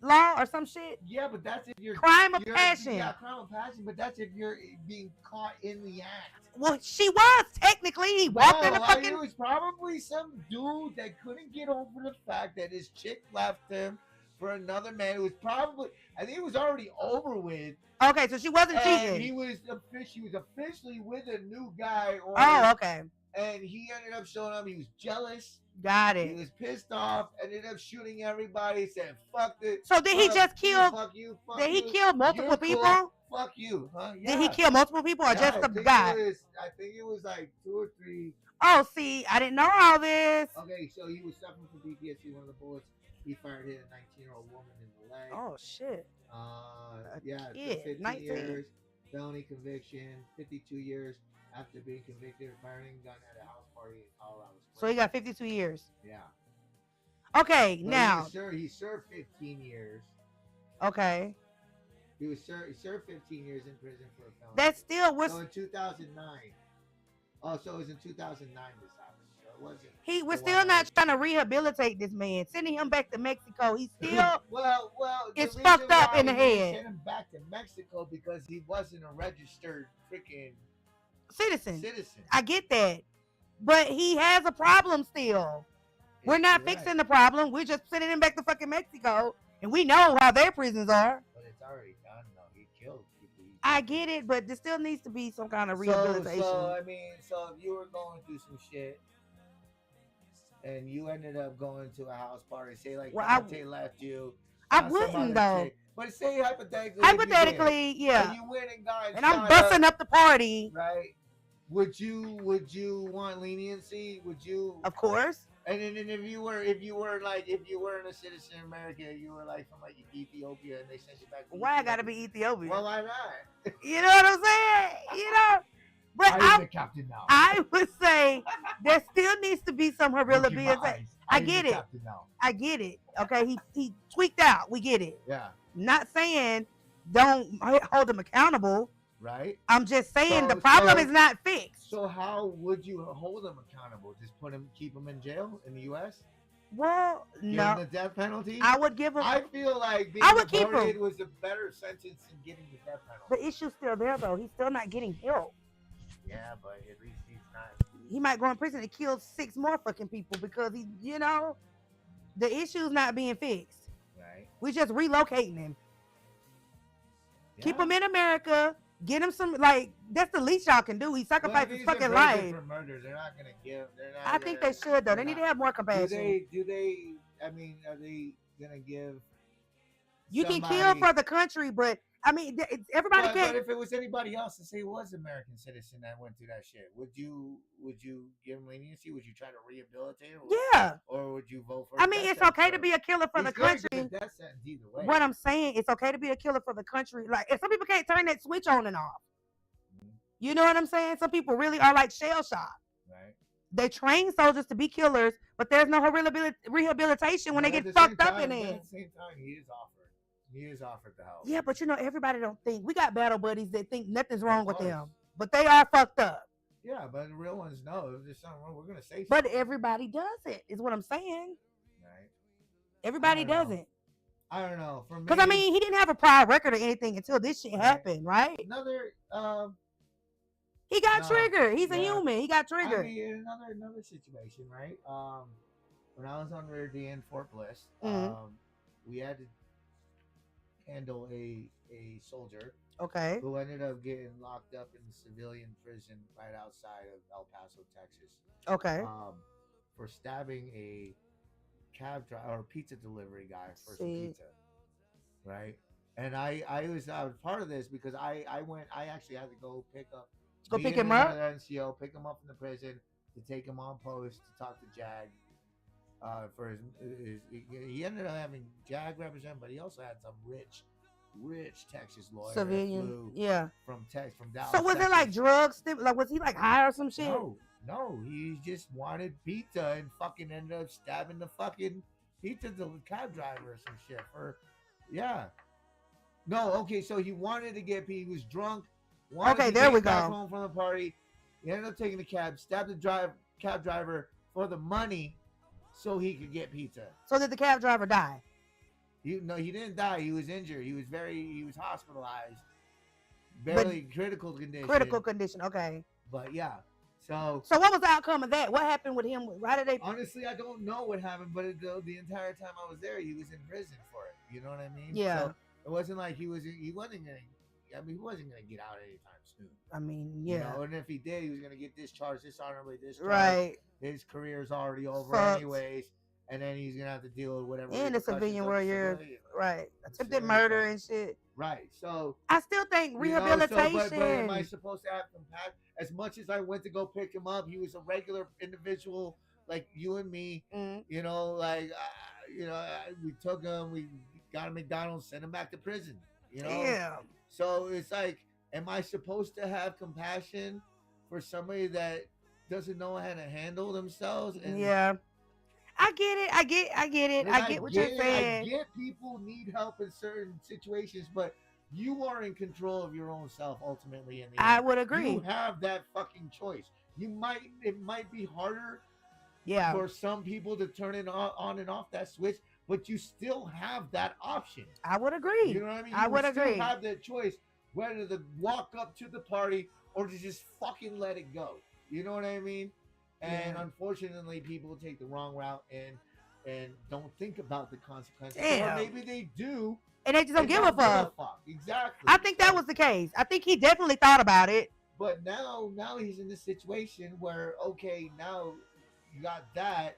law or some shit? Yeah, but that's if you're crime of passion. Yeah, crime of passion, but that's if you're being caught in the act. Well, she was technically. He walked in the fucking. It was probably some dude that couldn't get over the fact that his chick left him for another man. It was probably, I think it was already over with. Okay, so she wasn't cheating. He was officially with a new guy. Okay. And he ended up showing up. He was jealous. Got it. He was pissed off. Ended up shooting everybody. Said "fuck it." So did he just kill? Fuck you. Fuck did he you. kill multiple people? Cool. Fuck you, huh? Yeah. Did he kill multiple people or just the guy? I think it was like 2 or 3. Oh, see, I didn't know all this. Okay, so he was suffering from PTSD. One of the bullets he fired hit a 19-year-old woman in the leg. Oh shit. 15 years, felony conviction, 52 years after being convicted of firing a gun at a house party in Colorado Springs. So he got 52 years. Yeah. Okay, but now he served 15 years. Okay. He served 15 years in prison for a felony. That still was. So in 2009. Oh, so it was in 2009 this happened. So it wasn't. We're still not trying to rehabilitate this man. Sending him back to Mexico. He's still. well. It's fucked up in the head. Send him back to Mexico because he wasn't a registered freaking citizen. I get that, but he has a problem still. We're not fixing the problem. We're just sending him back to fucking Mexico, and we know how their prisons are. But it's already done, though. He killed people. I get it, but there still needs to be some kind of rehabilitation. So if you were going through some shit, and you ended up going to a house party, say like Dante left you. I wouldn't though. Chick, but say hypothetically. Hypothetically, yeah. And you went and got. And I'm busting up the party. Right. Would you want leniency? Would you? Of course. And then if you weren't a citizen of America, you were like from like Ethiopia, and they sent you back. Why I gotta be Ethiopian? Well, why not? You know what I'm saying? But I'm the captain now. I would say there still needs to be some rehabilitation. I get it. I get it. Okay, he tweaked out. We get it. Yeah. Not saying don't hold him accountable. Right. I'm just saying the problem is not fixed. So how would you hold him accountable? Just keep him in jail in the U.S.? Well, give no. him the death penalty? I would give him. I feel like being deported was a better sentence than getting the death penalty. The issue's still there, though. He's still not getting help. Yeah, but at least he's not. He might go in prison and kill 6 more fucking people because the issue's not being fixed. Right. We're just relocating him. Yeah. Keep him in America. Get him some, that's the least y'all can do. He sacrificed his fucking life. For murder, they're not gonna give. I think they should, though. They need to have more compassion. Are they gonna give? You can kill for the country, but everybody can't. But if it was anybody else, to say it was an American citizen that went through that shit, would you give him leniency? Would you try to rehabilitate him? Yeah. Or would you vote for? It's okay to be a killer for the country. Death sentence either way. What I'm saying, it's okay to be a killer for the country. Like, if some people can't turn that switch on and off. You know what I'm saying? Some people really are like shell shocked. Right. They train soldiers to be killers, but there's no rehabilitation when they get fucked up in it. At the same time, he is offered the help. Yeah, but everybody don't think. We got battle buddies that think nothing's wrong with them, but they are fucked up. Yeah, but the real ones know if there's something wrong, we're gonna say something. But everybody does it, is what I'm saying. Right. Everybody doesn't. I don't know. For me, because he didn't have a prior record or anything until this shit happened, right? Another. He got No, triggered. He's a yeah. human. He got I triggered. mean, another situation, right? When I was on Rarity in Fort Bliss, Mhm. we had to handle a soldier Okay. who ended up getting locked up in the civilian prison right outside of El Paso, Texas, Okay. for stabbing a cab driver or pizza delivery guy for some See. pizza, right? And I was part of this because I actually had to go pick up Go me pick and him up. another NCO, pick him up from the prison to take him on post to talk to Jag. For his he ended up having Jag represent, but he also had some rich Texas lawyer that Civilian. flew Yeah. from Dallas. So was it like Texas. drugs? Like was he like high or some shit? No, he just wanted pizza and fucking ended up stabbing the fucking pizza cab driver or some shit. Yeah. No, okay, so he wanted to get pizza. He was drunk. Okay, there we back go. home from the party. He ended up taking the cab, stabbed the cab driver for the money so he could get pizza. So did the cab driver die? He didn't die. He was injured. He was hospitalized. Barely critical condition. Critical condition, okay. But yeah. So what was the outcome of that? What happened with him? Why did they? Honestly, I don't know what happened, but the entire time I was there, he was in prison for it. You know what I mean? Yeah. So it wasn't like he wasn't gonna. I mean, he wasn't gonna get out anytime soon. I mean, yeah. You know, and if he did, he was gonna get discharged, dishonorably discharged. Right. His career's already over Fucked. anyways, and then he's gonna have to deal with whatever. And the civilian warrior, right? Attempted So, murder and shit. Right. So I still think rehabilitation. but am I supposed to have compassion? As much as I went to go pick him up, he was a regular individual like you and me. You know, like we took him, we got him McDonald's, sent him back to prison. You know. Yeah. So it's like, am I supposed to have compassion for somebody that doesn't know how to handle themselves? And yeah. I get it. I get it. I get what you're saying. I get people need help in certain situations, but you are in control of your own self ultimately. In the I end. would agree. You have that fucking choice. It might be harder for some people to turn it on and off that switch, but you still have that option. I would agree. You know what I mean? I would agree. You have that choice whether to walk up to the party or to just fucking let it go. You know what I mean? And unfortunately, people take the wrong route and don't think about the consequences. Damn. Or maybe they do. And they just don't give a fuck. Exactly. I think that was the case. I think he definitely thought about it. But now he's in this situation where, okay, now you got that.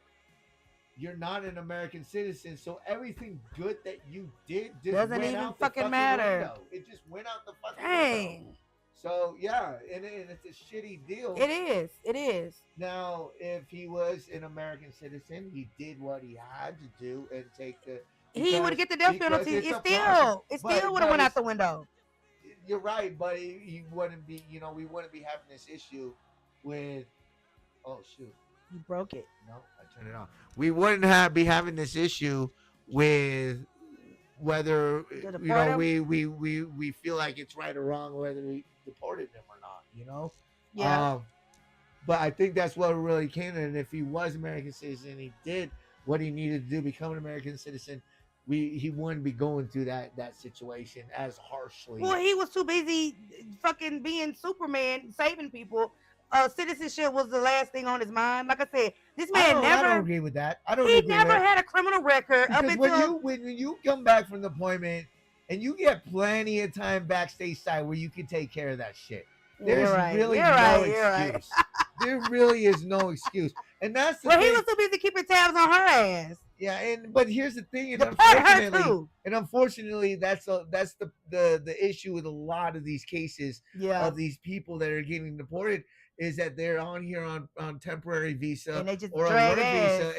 You're not an American citizen, so everything good that you did just doesn't went even out fucking the matter. Window. It just went out the fucking Dang. window. So yeah, and it's a shitty deal. It is. It is. Now, if he was an American citizen, he did what he had to do and take the. He would get the death penalty. It still would have went out the window. You're right, but he wouldn't be. You know, we wouldn't be having this issue with. Oh shoot! You broke it. No, I turned it off. We wouldn't be having this issue with whether we feel like it's right or wrong, whether we deported him or not. You know. Yeah. But I think that's what really came in. And if he was American citizen, he did what he needed to do, become an American citizen. He wouldn't be going through that situation as harshly. Well, he was too busy fucking being Superman, saving people. Citizenship was the last thing on his mind. Like I said, this man I don't agree with that. He never had a criminal record up until when you come back from deployment and you get plenty of time backstage side where you can take care of that shit. There's really no excuse. There really is no excuse, and that's the thing. He was too busy keeping tabs on her ass. Yeah, but here's the thing, and unfortunately, that's the issue with a lot of these cases of these people that are getting deported is that they're on here on temporary visa and they just or on drag work ass. visa,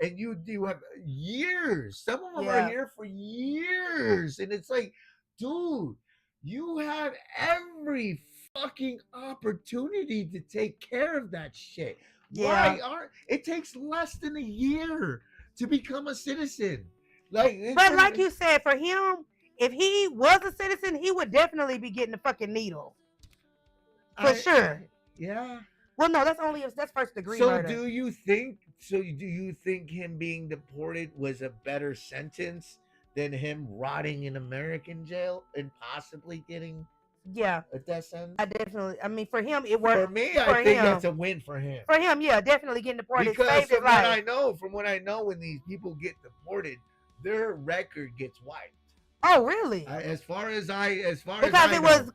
and you have years. Some of them are here for years, and it's like, dude, you have every fucking opportunity to take care of that shit. Yeah. It takes less than a year to become a citizen. Like you said, for him, if he was a citizen, he would definitely be getting the fucking needle. For sure. Yeah. Well, no, that's first degree murder. Do you think him being deported was a better sentence than him rotting in American jail and possibly getting Yeah, a death sentence. I definitely. I mean, for him, it worked. For me, I think that's a win for him. For him, yeah, definitely getting deported Because saved his from what life. I know, when these people get deported, their record gets wiped. Oh, really? Because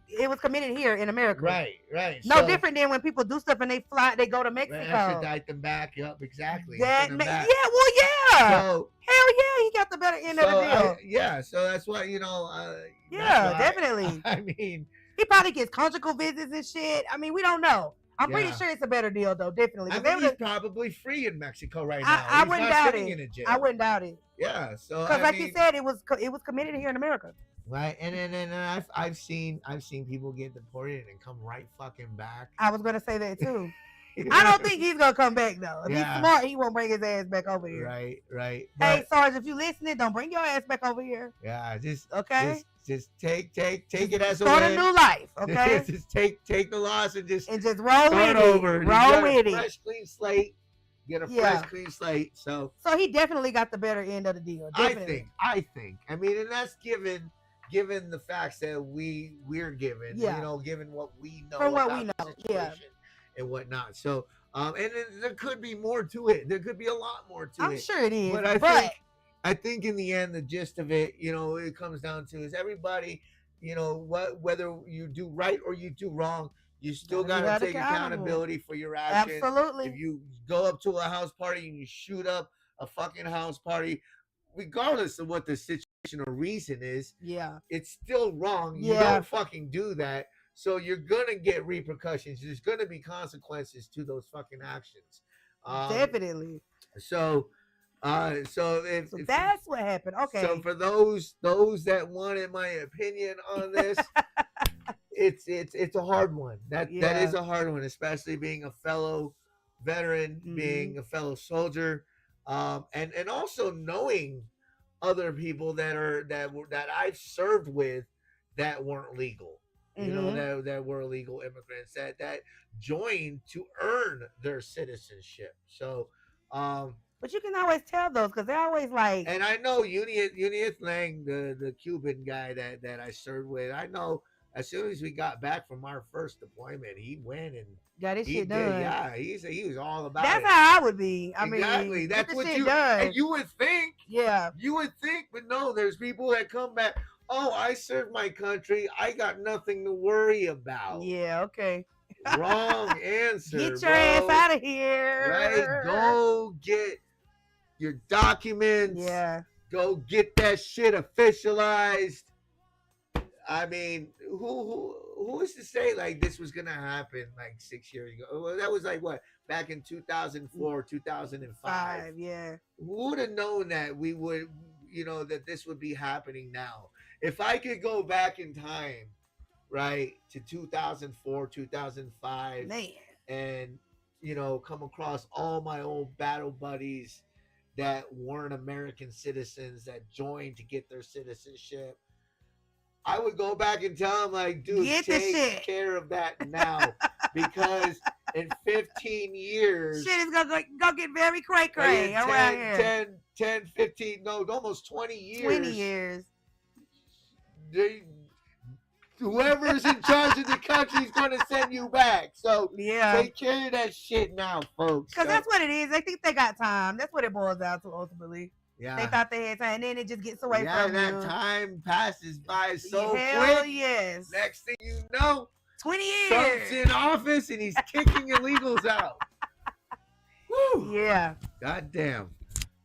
it was committed here in America. Right. No different than when people do stuff and they go to Mexico. Extradite them back. Yep, exactly. Yeah. So, hell yeah, he got the better end of the deal. So that's why definitely. I mean, he probably gets conjugal visits and shit. I mean, we don't know. I'm pretty sure it's a better deal though, definitely. I mean, he's probably free in Mexico right now. I wouldn't doubt it. I wouldn't doubt it. Yeah, so because like you said, it was committed here in America. Right, and I've seen people get deported and come right fucking back. I was gonna say that too. I don't think he's gonna come back though. If he's smart, he won't bring his ass back over here. Right. Hey, Sarge, if you listening, don't bring your ass back over here. Yeah, just take it as a win. Start a new life, okay? just take the loss and just roll with over. it. Roll with it. Fresh, clean slate. Get a fresh, clean slate. So he definitely got the better end of the deal. Definitely. I think. I mean, and that's given the facts that we're given. Yeah. You know, given what we know. From what we know. And whatnot. So, and there could be more to it. There could be a lot more to it. I'm sure it is. But I think in the end, the gist of it, it comes down to is everybody, whether you do right or you do wrong, you still got to take accountability for your actions. Absolutely. If you go up to a house party and you shoot up a fucking house party, regardless of what the situation or reason is, it's still wrong. You don't fucking do that. So you're gonna get repercussions. There's gonna be consequences to those fucking actions. Definitely. So if that's what happened. Okay. So for those that wanted my opinion on this, it's a hard one. That is a hard one, especially being a fellow veteran, being a fellow soldier, and also knowing other people that I've served with that weren't legal. That were illegal immigrants that joined to earn their citizenship. So, but you can always tell those because they're always like. And I know Unieth Lang, the Cuban guy that I served with. I know as soon as we got back from our first deployment, he went and got his shit done. Yeah, he was all about That's it. how I would be. Exactly. That's what you done. And you would think. Yeah. You would think, but no, there's people that come back. Oh, I served my country. I got nothing to worry about. Yeah, okay. Wrong answer. Get your ass out of here. Right? Go get your documents. Yeah. Go get that shit officialized. I mean, who is to say like this was gonna happen like 6 years ago? Well, that was like what, back in 2004, 2005. Yeah. Who would have known that we would, that this would be happening now? If I could go back in time, right, to 2004, 2005, man, and come across all my old battle buddies that weren't American citizens that joined to get their citizenship, I would go back and tell them, like, dude, take care of that now, because in 15 years, shit is gonna go get very cray-cray around here. 10, 15, no, almost 20 years. 20 years. Whoever's in charge of the country is going to send you back. So take care of that shit now, folks. Because that's what it is. They think they got time. That's what it boils down to ultimately. Yeah. They thought they had time, and then it just gets away from you. Yeah, that time passes by so quick. Hell yes. Next thing you know, 20 years. Trump's in office and he's kicking illegals out. Woo. Yeah. Goddamn.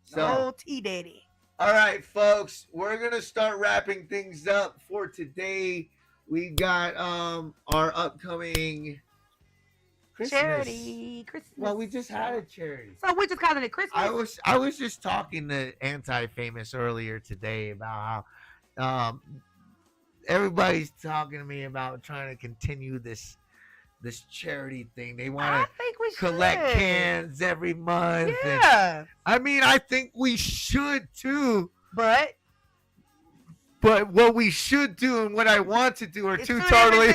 So, T-Daddy. All right, folks, we're going to start wrapping things up for today. We got our upcoming Christmas. Charity. Christmas. Well, we just had a charity. So we're just calling it Christmas? I was just talking to Anti-Famous earlier today about how everybody's talking to me about trying to continue this charity thing. They want to collect cans every month. Yeah. I mean, I think we should too. But what we should do and what I want to do are two totally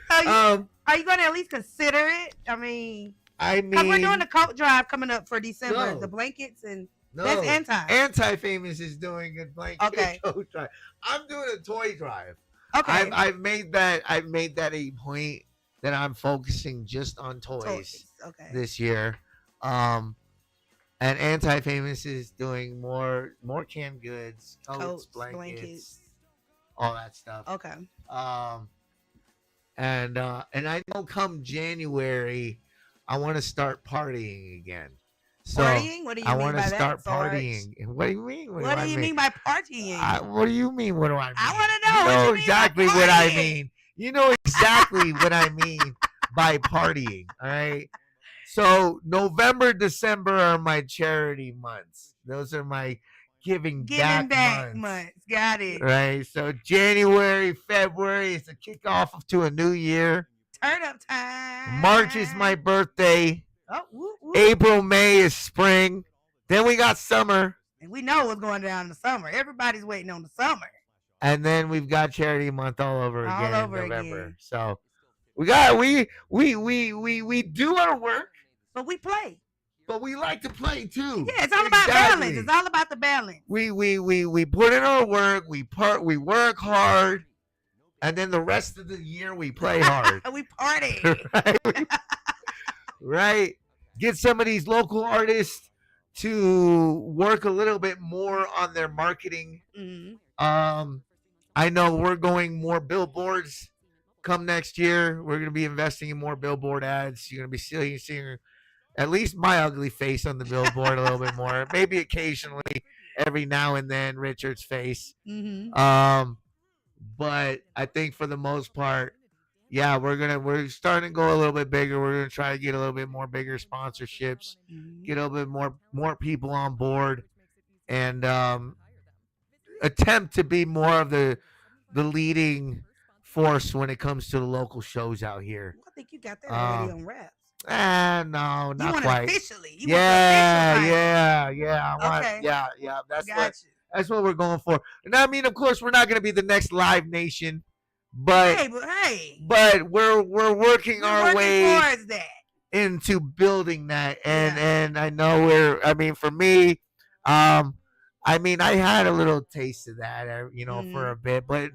Are you going to at least consider it? I mean, because we're doing a coat drive coming up for December. The blankets and No, That's anti. Anti-famous is doing a blanket Okay. coat drive. I'm doing a toy drive. Okay. I've made that a point that I'm focusing just on toys Okay. this year. And Anti-Famous is doing more canned goods, coats, blankets, all that stuff. Okay. And I know come January, I want to start partying again. So Partying? What do you I mean want to by start that, Sarge? partying. What do you mean? What do you mean by partying? What do you mean? What do I mean? I want to know. You What know you mean exactly by what I partying? mean. You know exactly what I mean by partying. All right. So November, December are my charity months. Those are my giving back months. Got it. Right. So January, February is the kickoff to a new year. Turn up time. March is my birthday. Oh, woo, woo. April, May is spring. Then we got summer. And we know what's going down in the summer. Everybody's waiting on the summer. And then we've got charity month all over again All over in November. again. So we got we do our work, but we play. But we like to play too. Yeah, it's all about balance. It's all about the balance. We put in our work. We work hard, and then the rest of the year we play hard. We party. Right? Right. Get some of these local artists to work a little bit more on their marketing. Mm-hmm. I know we're going more billboards come next year. We're going to be investing in more billboard ads. You're going to be seeing at least my ugly face on the billboard a little bit more. Maybe occasionally, every now and then, Richard's face. Mm-hmm. But I think for the most part, yeah, we're starting to go a little bit bigger. We're gonna try to get a little bit more bigger sponsorships, get a little bit more people on board, and attempt to be more of the leading force when it comes to the local shows out here. I think you got that already on wraps. No, not you quite. Officially. You yeah. I want, okay. Yeah. That's what we're going for. And I mean, of course, we're not going to be the next Live Nation, but we're working our way towards that. into building that. And I know for me, I had a little taste of that, for a bit, but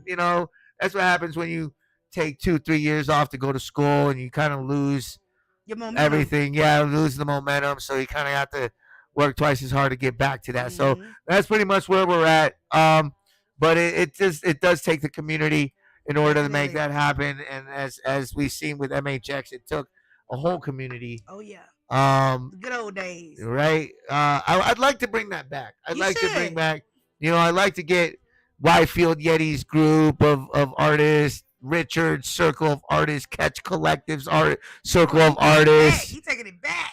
that's what happens when you take 2-3 years off to go to school and you kind of lose your momentum. Everything. Yeah, lose the momentum. So you kind of have to work twice as hard to get back to that. So that's pretty much where we're at. But it does take the community in order to make that happen. And as we've seen with MHX, it took a whole community. Oh yeah. Good old days. Right. I'd like to bring that back. I'd like to bring back. I'd like to get Whitefield Yeti's group of artists. Richard's Circle of Artists, Catch Collective's Circle of Artists. You taking it back.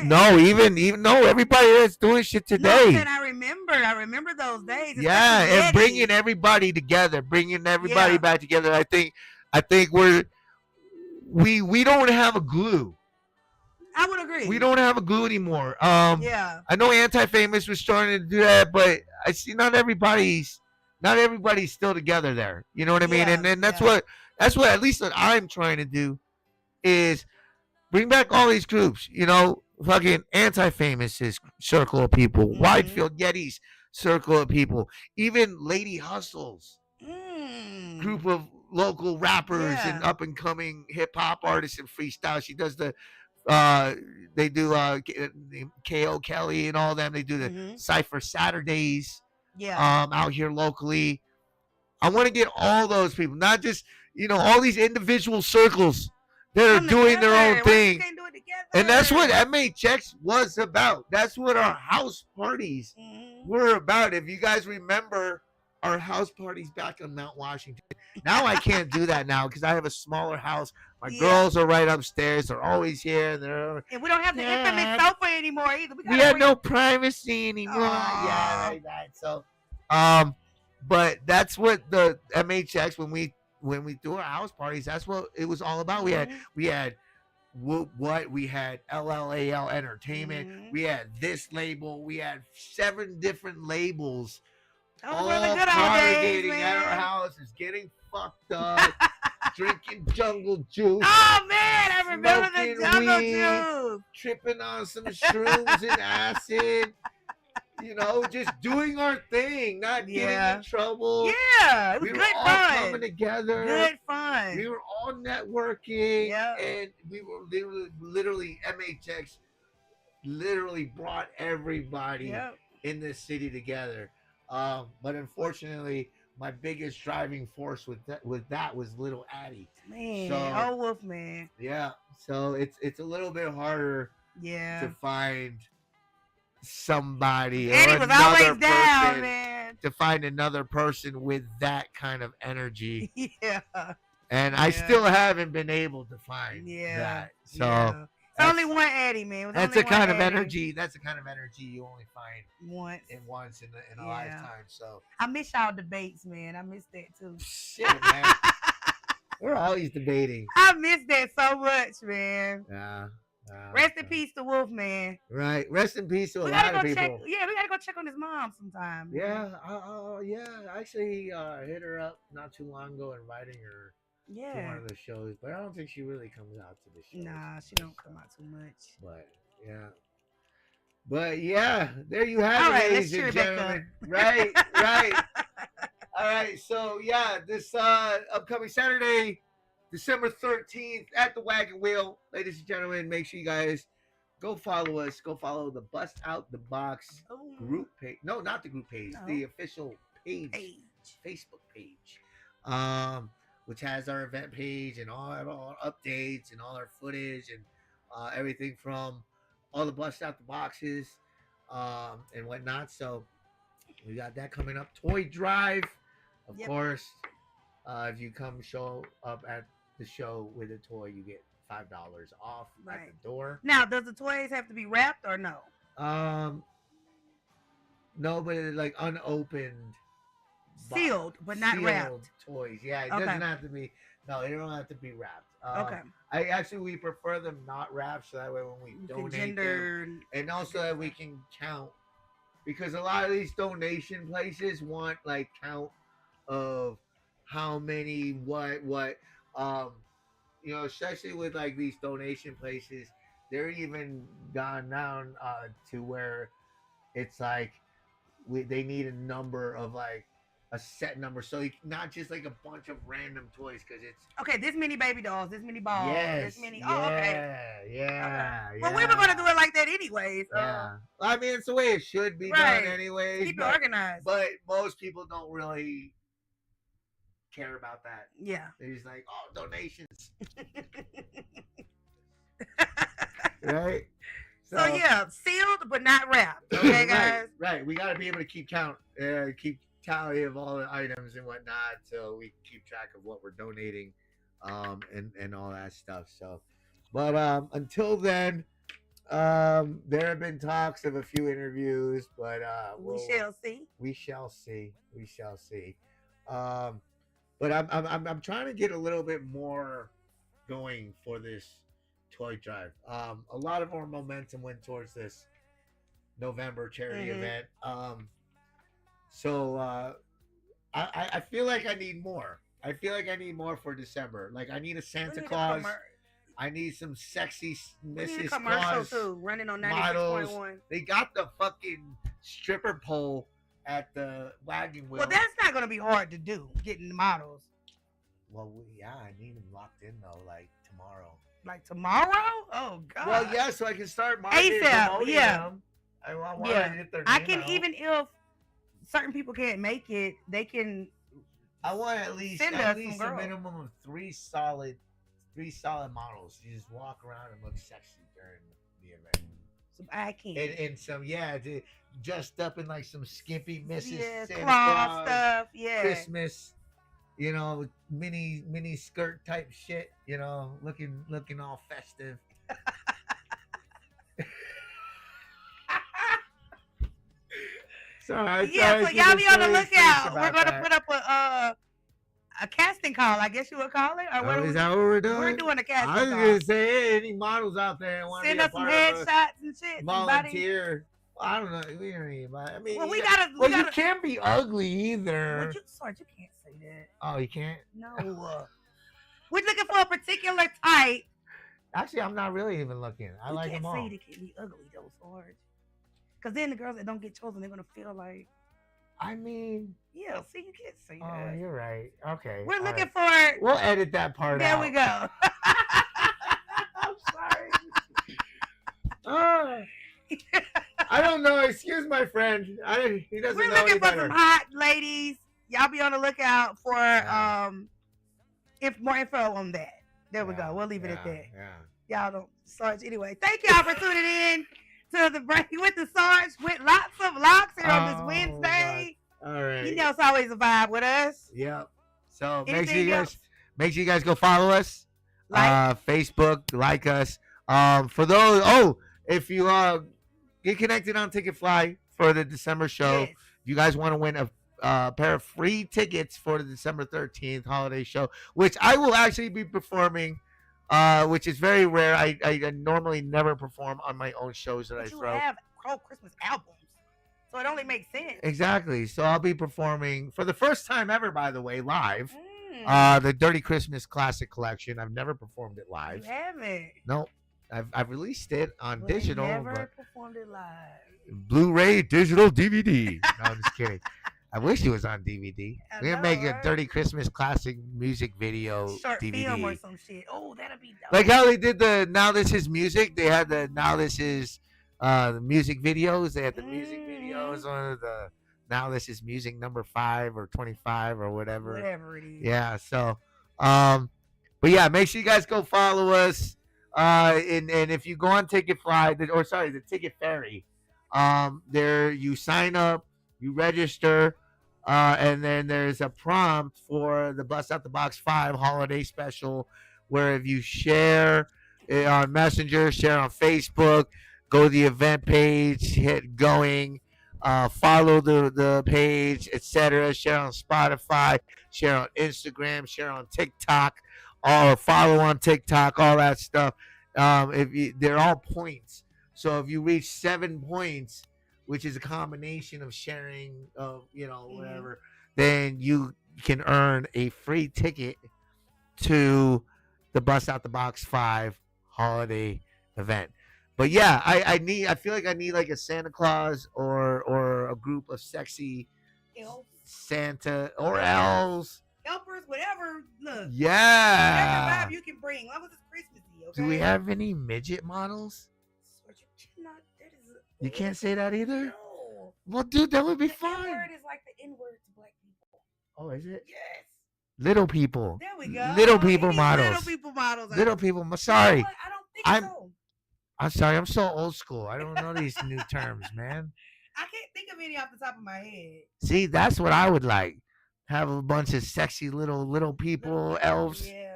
No, even no, everybody that's doing shit today. No, I remember those days. Yeah, and bringing everybody together, back together. I think we don't have a glue. I would agree. We don't have a glue anymore. Yeah. I know Anti-Famous was starting to do that, but I see not everybody's still together there. You know what I mean? And that's what at least what I'm trying to do is bring back all these groups. Fucking Anti-Famous's circle of people, Whitefield Yeti's circle of people, even Lady Hustle's group of local rappers and up and coming hip hop artists and freestyle. She does they do K.O. Kelly and all them. They do the Cypher Saturdays. Yeah. Out here locally. I want to get all those people, not just, all these individual circles that are doing their own thing. And that's what MHX was about. That's what our house parties were about. If you guys remember our house parties back on Mount Washington. Now I can't do that now because I have a smaller house. My girls are right upstairs. They're always here. And we don't have the infamous sofa anymore either. We have no privacy anymore. Yeah, like that. So, but that's what the MHX when we do our house parties, that's what it was all about. We had LLAL Entertainment. We had this label. We had 7 different labels. All congregating at our houses, getting fucked up, drinking jungle juice. Oh man, I remember the jungle juice. Tripping on some shrooms and acid, you know, just doing our thing, not getting in trouble. Yeah, it was we were good all fun. coming together. Good fun. We were all networking, Yeah. and we were literally MHX literally brought everybody in this city together. But unfortunately, my biggest driving force with that was little Addie. Man, So, Wolf man. Yeah, so it's a little bit harder to find somebody Eddie or was another always person down, man. to find another person with that kind of energy. Yeah. And I still haven't been able to find that. So it's only one Eddie, man. That's the kind of energy. That's the kind of energy you only find once in a lifetime. So I miss y'all debates, man. I miss that too. Shit, man. We're always debating. I miss that so much, man. Yeah. Rest in peace to Wolf, man. Right. Rest in peace to a We lot gotta of go people. check. Yeah, we gotta go check on his mom sometime. Yeah. Yeah. Actually, hit her up not too long ago, inviting her to one of the shows, but I don't think she really comes out to the show. Nah, she don't come out too much. But yeah, there you have All it, right, ladies let's and cheer back gentlemen. Right. All right, so yeah, this upcoming Saturday, December 13th at the Wagon Wheel, ladies and gentlemen, make sure you guys go follow us. Go follow the Bust Out the Box group page. No, not the group page, the official page, Facebook page. Which has our event page and all our updates and all our footage and everything from all the Bust Out the Boxes and whatnot. So we got that coming up. Toy Drive, of course. If you come show up at the show with a toy, you get $5 off at the door. Now, does the toys have to be wrapped or no? No, but it's like unopened. Sealed, but not wrapped. Toys. Yeah, it doesn't have to be. No, they don't have to be wrapped. We prefer them not wrapped, so that way when we donate them, and also that we can count, because a lot of these donation places want like count of how many, what, you know, especially with like these donation places, they're even gone down to where it's like they need a number of like a set number, so not just like a bunch of random toys, because it's this many baby dolls, this many balls, this many. Yeah. Well, we were gonna do it like that anyways. Yeah. I mean, it's the way it should be done anyways. Keep it organized. But most people don't really care about that. Yeah. They're just like, oh, donations. Right? So yeah, sealed but not wrapped. Okay, guys. Right. We gotta be able to keep tally of all the items and whatnot, so we keep track of what we're donating and all that stuff. So but until then, there have been talks of a few interviews, but we shall see. We shall see. But I'm trying to get a little bit more going for this toy drive. A lot of our momentum went towards this November charity event. So I feel like I need more. I feel like I need more for December. Like I need a Santa Claus. I need some sexy Mrs. Claus too, running on models. 96.1. They got the fucking stripper pole at the Wagon Wheel. Well, that's not going to be hard to do, getting the models. Well, yeah, I need them locked in though, like tomorrow. Like tomorrow? Oh God. Well, yeah, so I can start marketing ASAP. Yeah. them. I want to get their name I can out. Even if certain people can't make it, they can. I want at least a minimum of three solid models. You just walk around and look sexy during the event. Some eye candy. And some dressed up in like some skimpy Mrs. Santa Claus Claus stuff. Yeah. Christmas, you know, mini skirt type shit. You know, looking all festive. Sorry, so y'all be on the lookout. We're gonna put up a casting call, I guess you would call it. Or is that what we're doing? We're doing a casting call. I was gonna say, hey, any models out there want to send be us some headshots and shit. Volunteer. Well, I don't know. We don't need. I mean, well, you can't be ugly either. Sarge, you can't say that. Oh, you can't. No. We're looking for a particular type. Actually, I'm not really even looking. I like them all. You can't say they can be ugly though, Sarge. Because then the girls that don't get chosen, they're gonna feel like, I mean, yeah. See, you can't say oh, that. you're right. Okay, We're all looking right. for. We'll edit that part There out. we go. I'm sorry. I don't know. Excuse my friend. He doesn't We're know looking any for better. some hot ladies. Y'all be on the lookout for if more info on that. There we go. We'll leave it at that. Yeah. Y'all don't Sarge anyway. Thank y'all for tuning in to the break with the Sarge with lots of locks here on this Wednesday. All right. You know it's always a vibe with us. Yep. So Anything make sure you guys go follow us. Like? Facebook, like us. For those if you get connected on Ticketfly for the December show, Yes. if you guys want to win a pair of free tickets for the December 13th holiday show, which I will actually be performing, which is very rare. I normally never perform on my own shows that I But you throw. have whole Christmas albums. So it only makes sense. Exactly. So I'll be performing for the first time ever, by the way, live. The Dirty Christmas Classic Collection. I've never performed it live. You haven't. No, I've released it on Well, digital, never but performed it live. Blu-ray, digital, DVD. No, I'm just kidding. I wish it was on DVD. I We're gonna know, make a right? Dirty Christmas Classic music video Short DVD. film or some shit. Oh, that'll be dope. Like how they did the Now This Is Music. They had the Now This Is the music videos. They had the music videos on the Now This Is Music number 5 or 25 or whatever. Whatever it is. Yeah. So, but yeah, make sure you guys go follow us. And if you go on Ticketfly, the Ticket Ferry, there you sign up, you register, and then there's a prompt for the Bust Out the Box 5 holiday special, where if you share it on Messenger, share on Facebook, go to the event page, hit going, follow the page, etc. Share on Spotify, share on Instagram, share on TikTok, or follow on TikTok, all that stuff. They're all points. So if you reach 7 points, which is a combination of sharing of whatever, then you can earn a free ticket to the Bust Out the Box 5 holiday event. But yeah, I feel like I need like a Santa Claus or a group of sexy Elves. Santa or elves. Helpers, whatever. Look. Yeah. Whatever vibe you can bring. Long as it's Christmassy, okay? Do we have any midget models? You can't say that either? No. Well, dude, that would be The fine. N-word is like the N-word to black people. Oh, is it? Yes. Little people. There we go. Little people These models. Little people models. Little people. Sorry. You know what? I don't think so. I'm sorry. I'm so old school. I don't know these new terms, man. I can't think of any off the top of my head. See, that's what I would like. Have a bunch of sexy little people, elves. Yeah.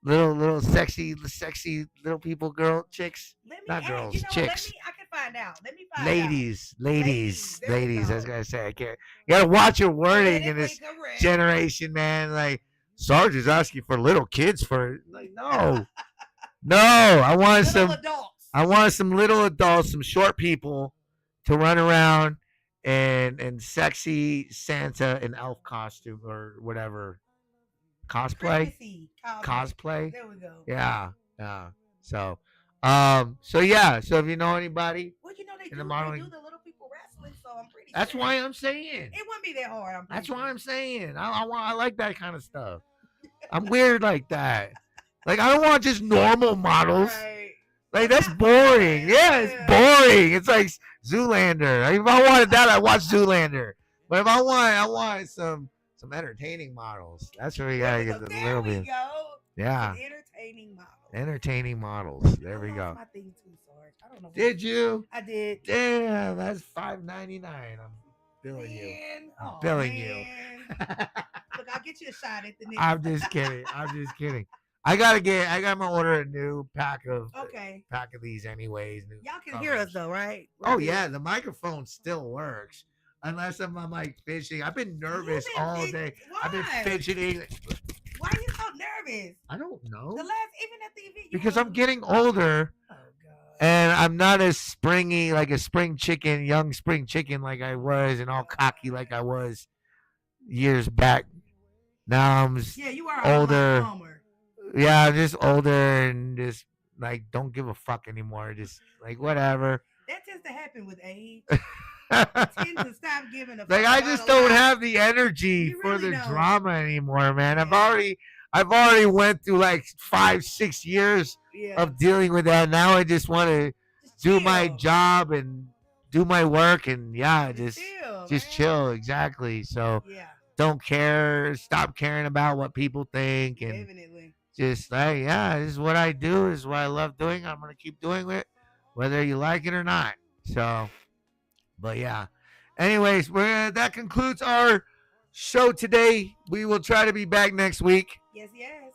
Little sexy little people, chicks. Not girls, chicks. I can find out. Let me find Ladies. There we I go. was gonna say I can't. You gotta watch your wording in this correct. generation, man. Like Sarge is asking for little kids for like no. I want Little adults. I want some little adults, some short people to run around and sexy Santa and elf costume or whatever. Cosplay. Cosplay. There we go. Yeah. So yeah. So if you know anybody, Well, you know they in do, the modeling, they do the little people wrestling, so I'm pretty that's sure. why I'm saying. It wouldn't be that hard. That's why I'm saying. I like that kind of stuff. I'm weird like that. Like I don't want just normal models. Right. Like that's boring. Yeah, it's boring. It's like Zoolander. Like, if I wanted that, I'd watch Zoolander. But if I want some entertaining models, that's where we gotta get the little bit. Yeah. Entertaining models. There we go. My thing too, Sarge. I don't know. Did you? I did. Damn, that's $5.99. I'm billing you. I'm billing you. Look, I'll get you a shot at the next. I'm just kidding. I gotta order a new pack of these anyways. Y'all can hear us though, right? Oh yeah, the microphone still works. Unless I'm like fidgeting. I've been nervous all day. Why? I've been fidgeting. Why are you so nervous? I don't know. The last, even at the event. Because I'm getting older. Oh God. And I'm not as springy like a spring chicken, young spring chicken like I was, and all cocky like I was years back. Now I'm you are older. Yeah, I'm just older and just like don't give a fuck anymore. Just like whatever. That tends to happen with age. I tend to stop giving a fuck Like I about just a don't lot. have the energy You for really the don't. drama anymore, man. Yeah. I've already went through like 5-6 years Yeah. of dealing with that. Now I just want to do my chill. job and do my work and Just chill, just man. chill. Exactly. So Yeah. don't care. Stop caring about what people think and Definitely. just like, yeah, this is what I do. This is what I love doing. I'm gonna keep doing it, whether you like it or not. So, but yeah. Anyways, that concludes our show today. We will try to be back next week Yes, yes.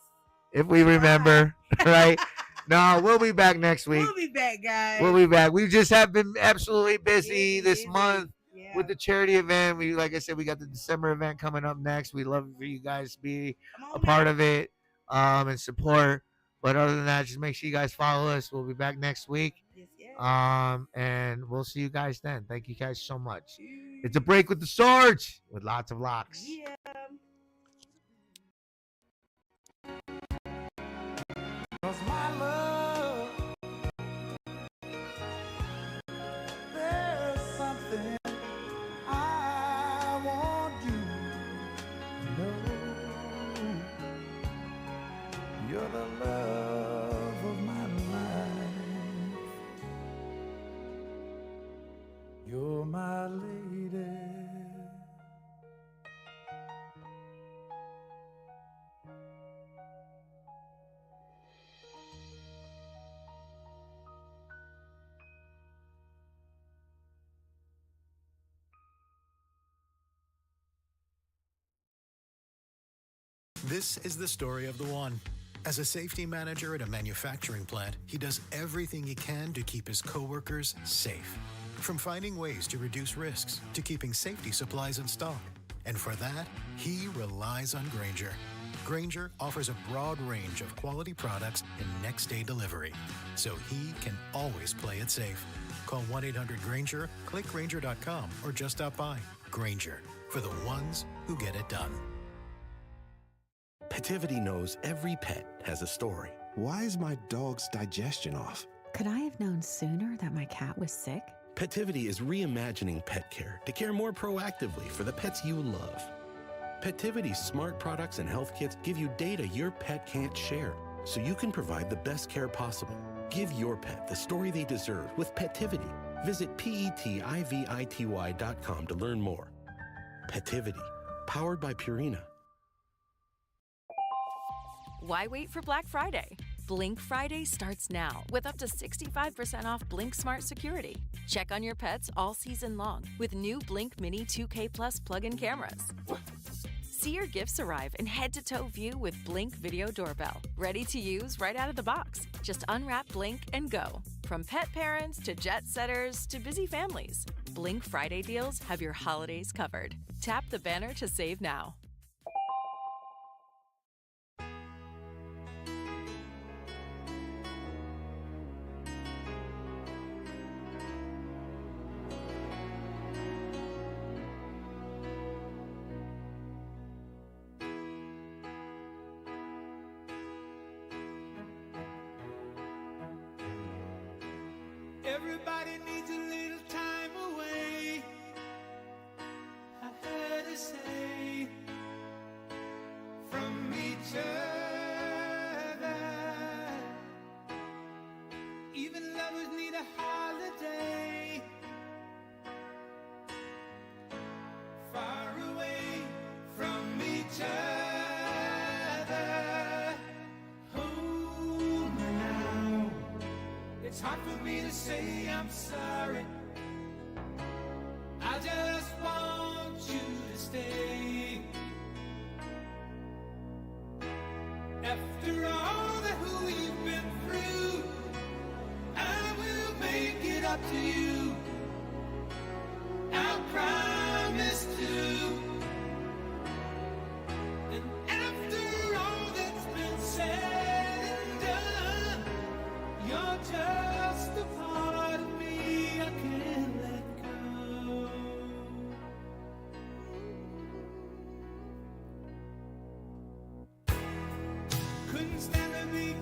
if we remember. Right? No, we'll be back next week. We'll be back, guys. We'll be back. We just have been absolutely busy this Busy. month Yeah. with the charity event. Like I said, we got the December event coming up next. We'd love for you guys to be a part of it and support. But other than that, just make sure you guys follow us. We'll be back next week. Yes, yes. And we'll see you guys then. Thank you guys so much. It's a break with the Sarge with lots of locks. Yeah. Cause my love, there's something I want you to know. You're the love of my life. You're my lady. This is the story of the one. As a safety manager at a manufacturing plant, he does everything he can to keep his coworkers safe. From finding ways to reduce risks to keeping safety supplies in stock. And for that, he relies on Grainger. Grainger offers a broad range of quality products and next-day delivery, so he can always play it safe. Call 1-800-GRAINGER, click Grainger.com, or just stop by. Grainger, for the ones who get it done. Petivity knows every pet has a story. Why is my dog's digestion off? Could I have known sooner that my cat was sick? Petivity is reimagining pet care to care more proactively for the pets you love. Petivity's smart products and health kits give you data your pet can't share, so you can provide the best care possible. Give your pet the story they deserve with Petivity. Visit PETIVITY.com to learn more. Petivity, powered by Purina. Why wait for Black Friday? Blink Friday starts now with up to 65% off Blink Smart Security. Check on your pets all season long with new Blink Mini 2K Plus plug-in cameras. See your gifts arrive in head-to-toe view with Blink Video Doorbell. Ready to use right out of the box. Just unwrap Blink and go. From pet parents to jet setters to busy families, Blink Friday deals have your holidays covered. Tap the banner to save now. Everybody needs a little time away. I heard her say from each other. Even lovers need a holiday. Far away from each other. Hold me now. It's hard for me to say I'm sorry. I just want you to stay. After all that we've been through, I will make it up to you. I promise to. And after all that's been said and done, you're just a part of me I can't let go. Couldn't stand to be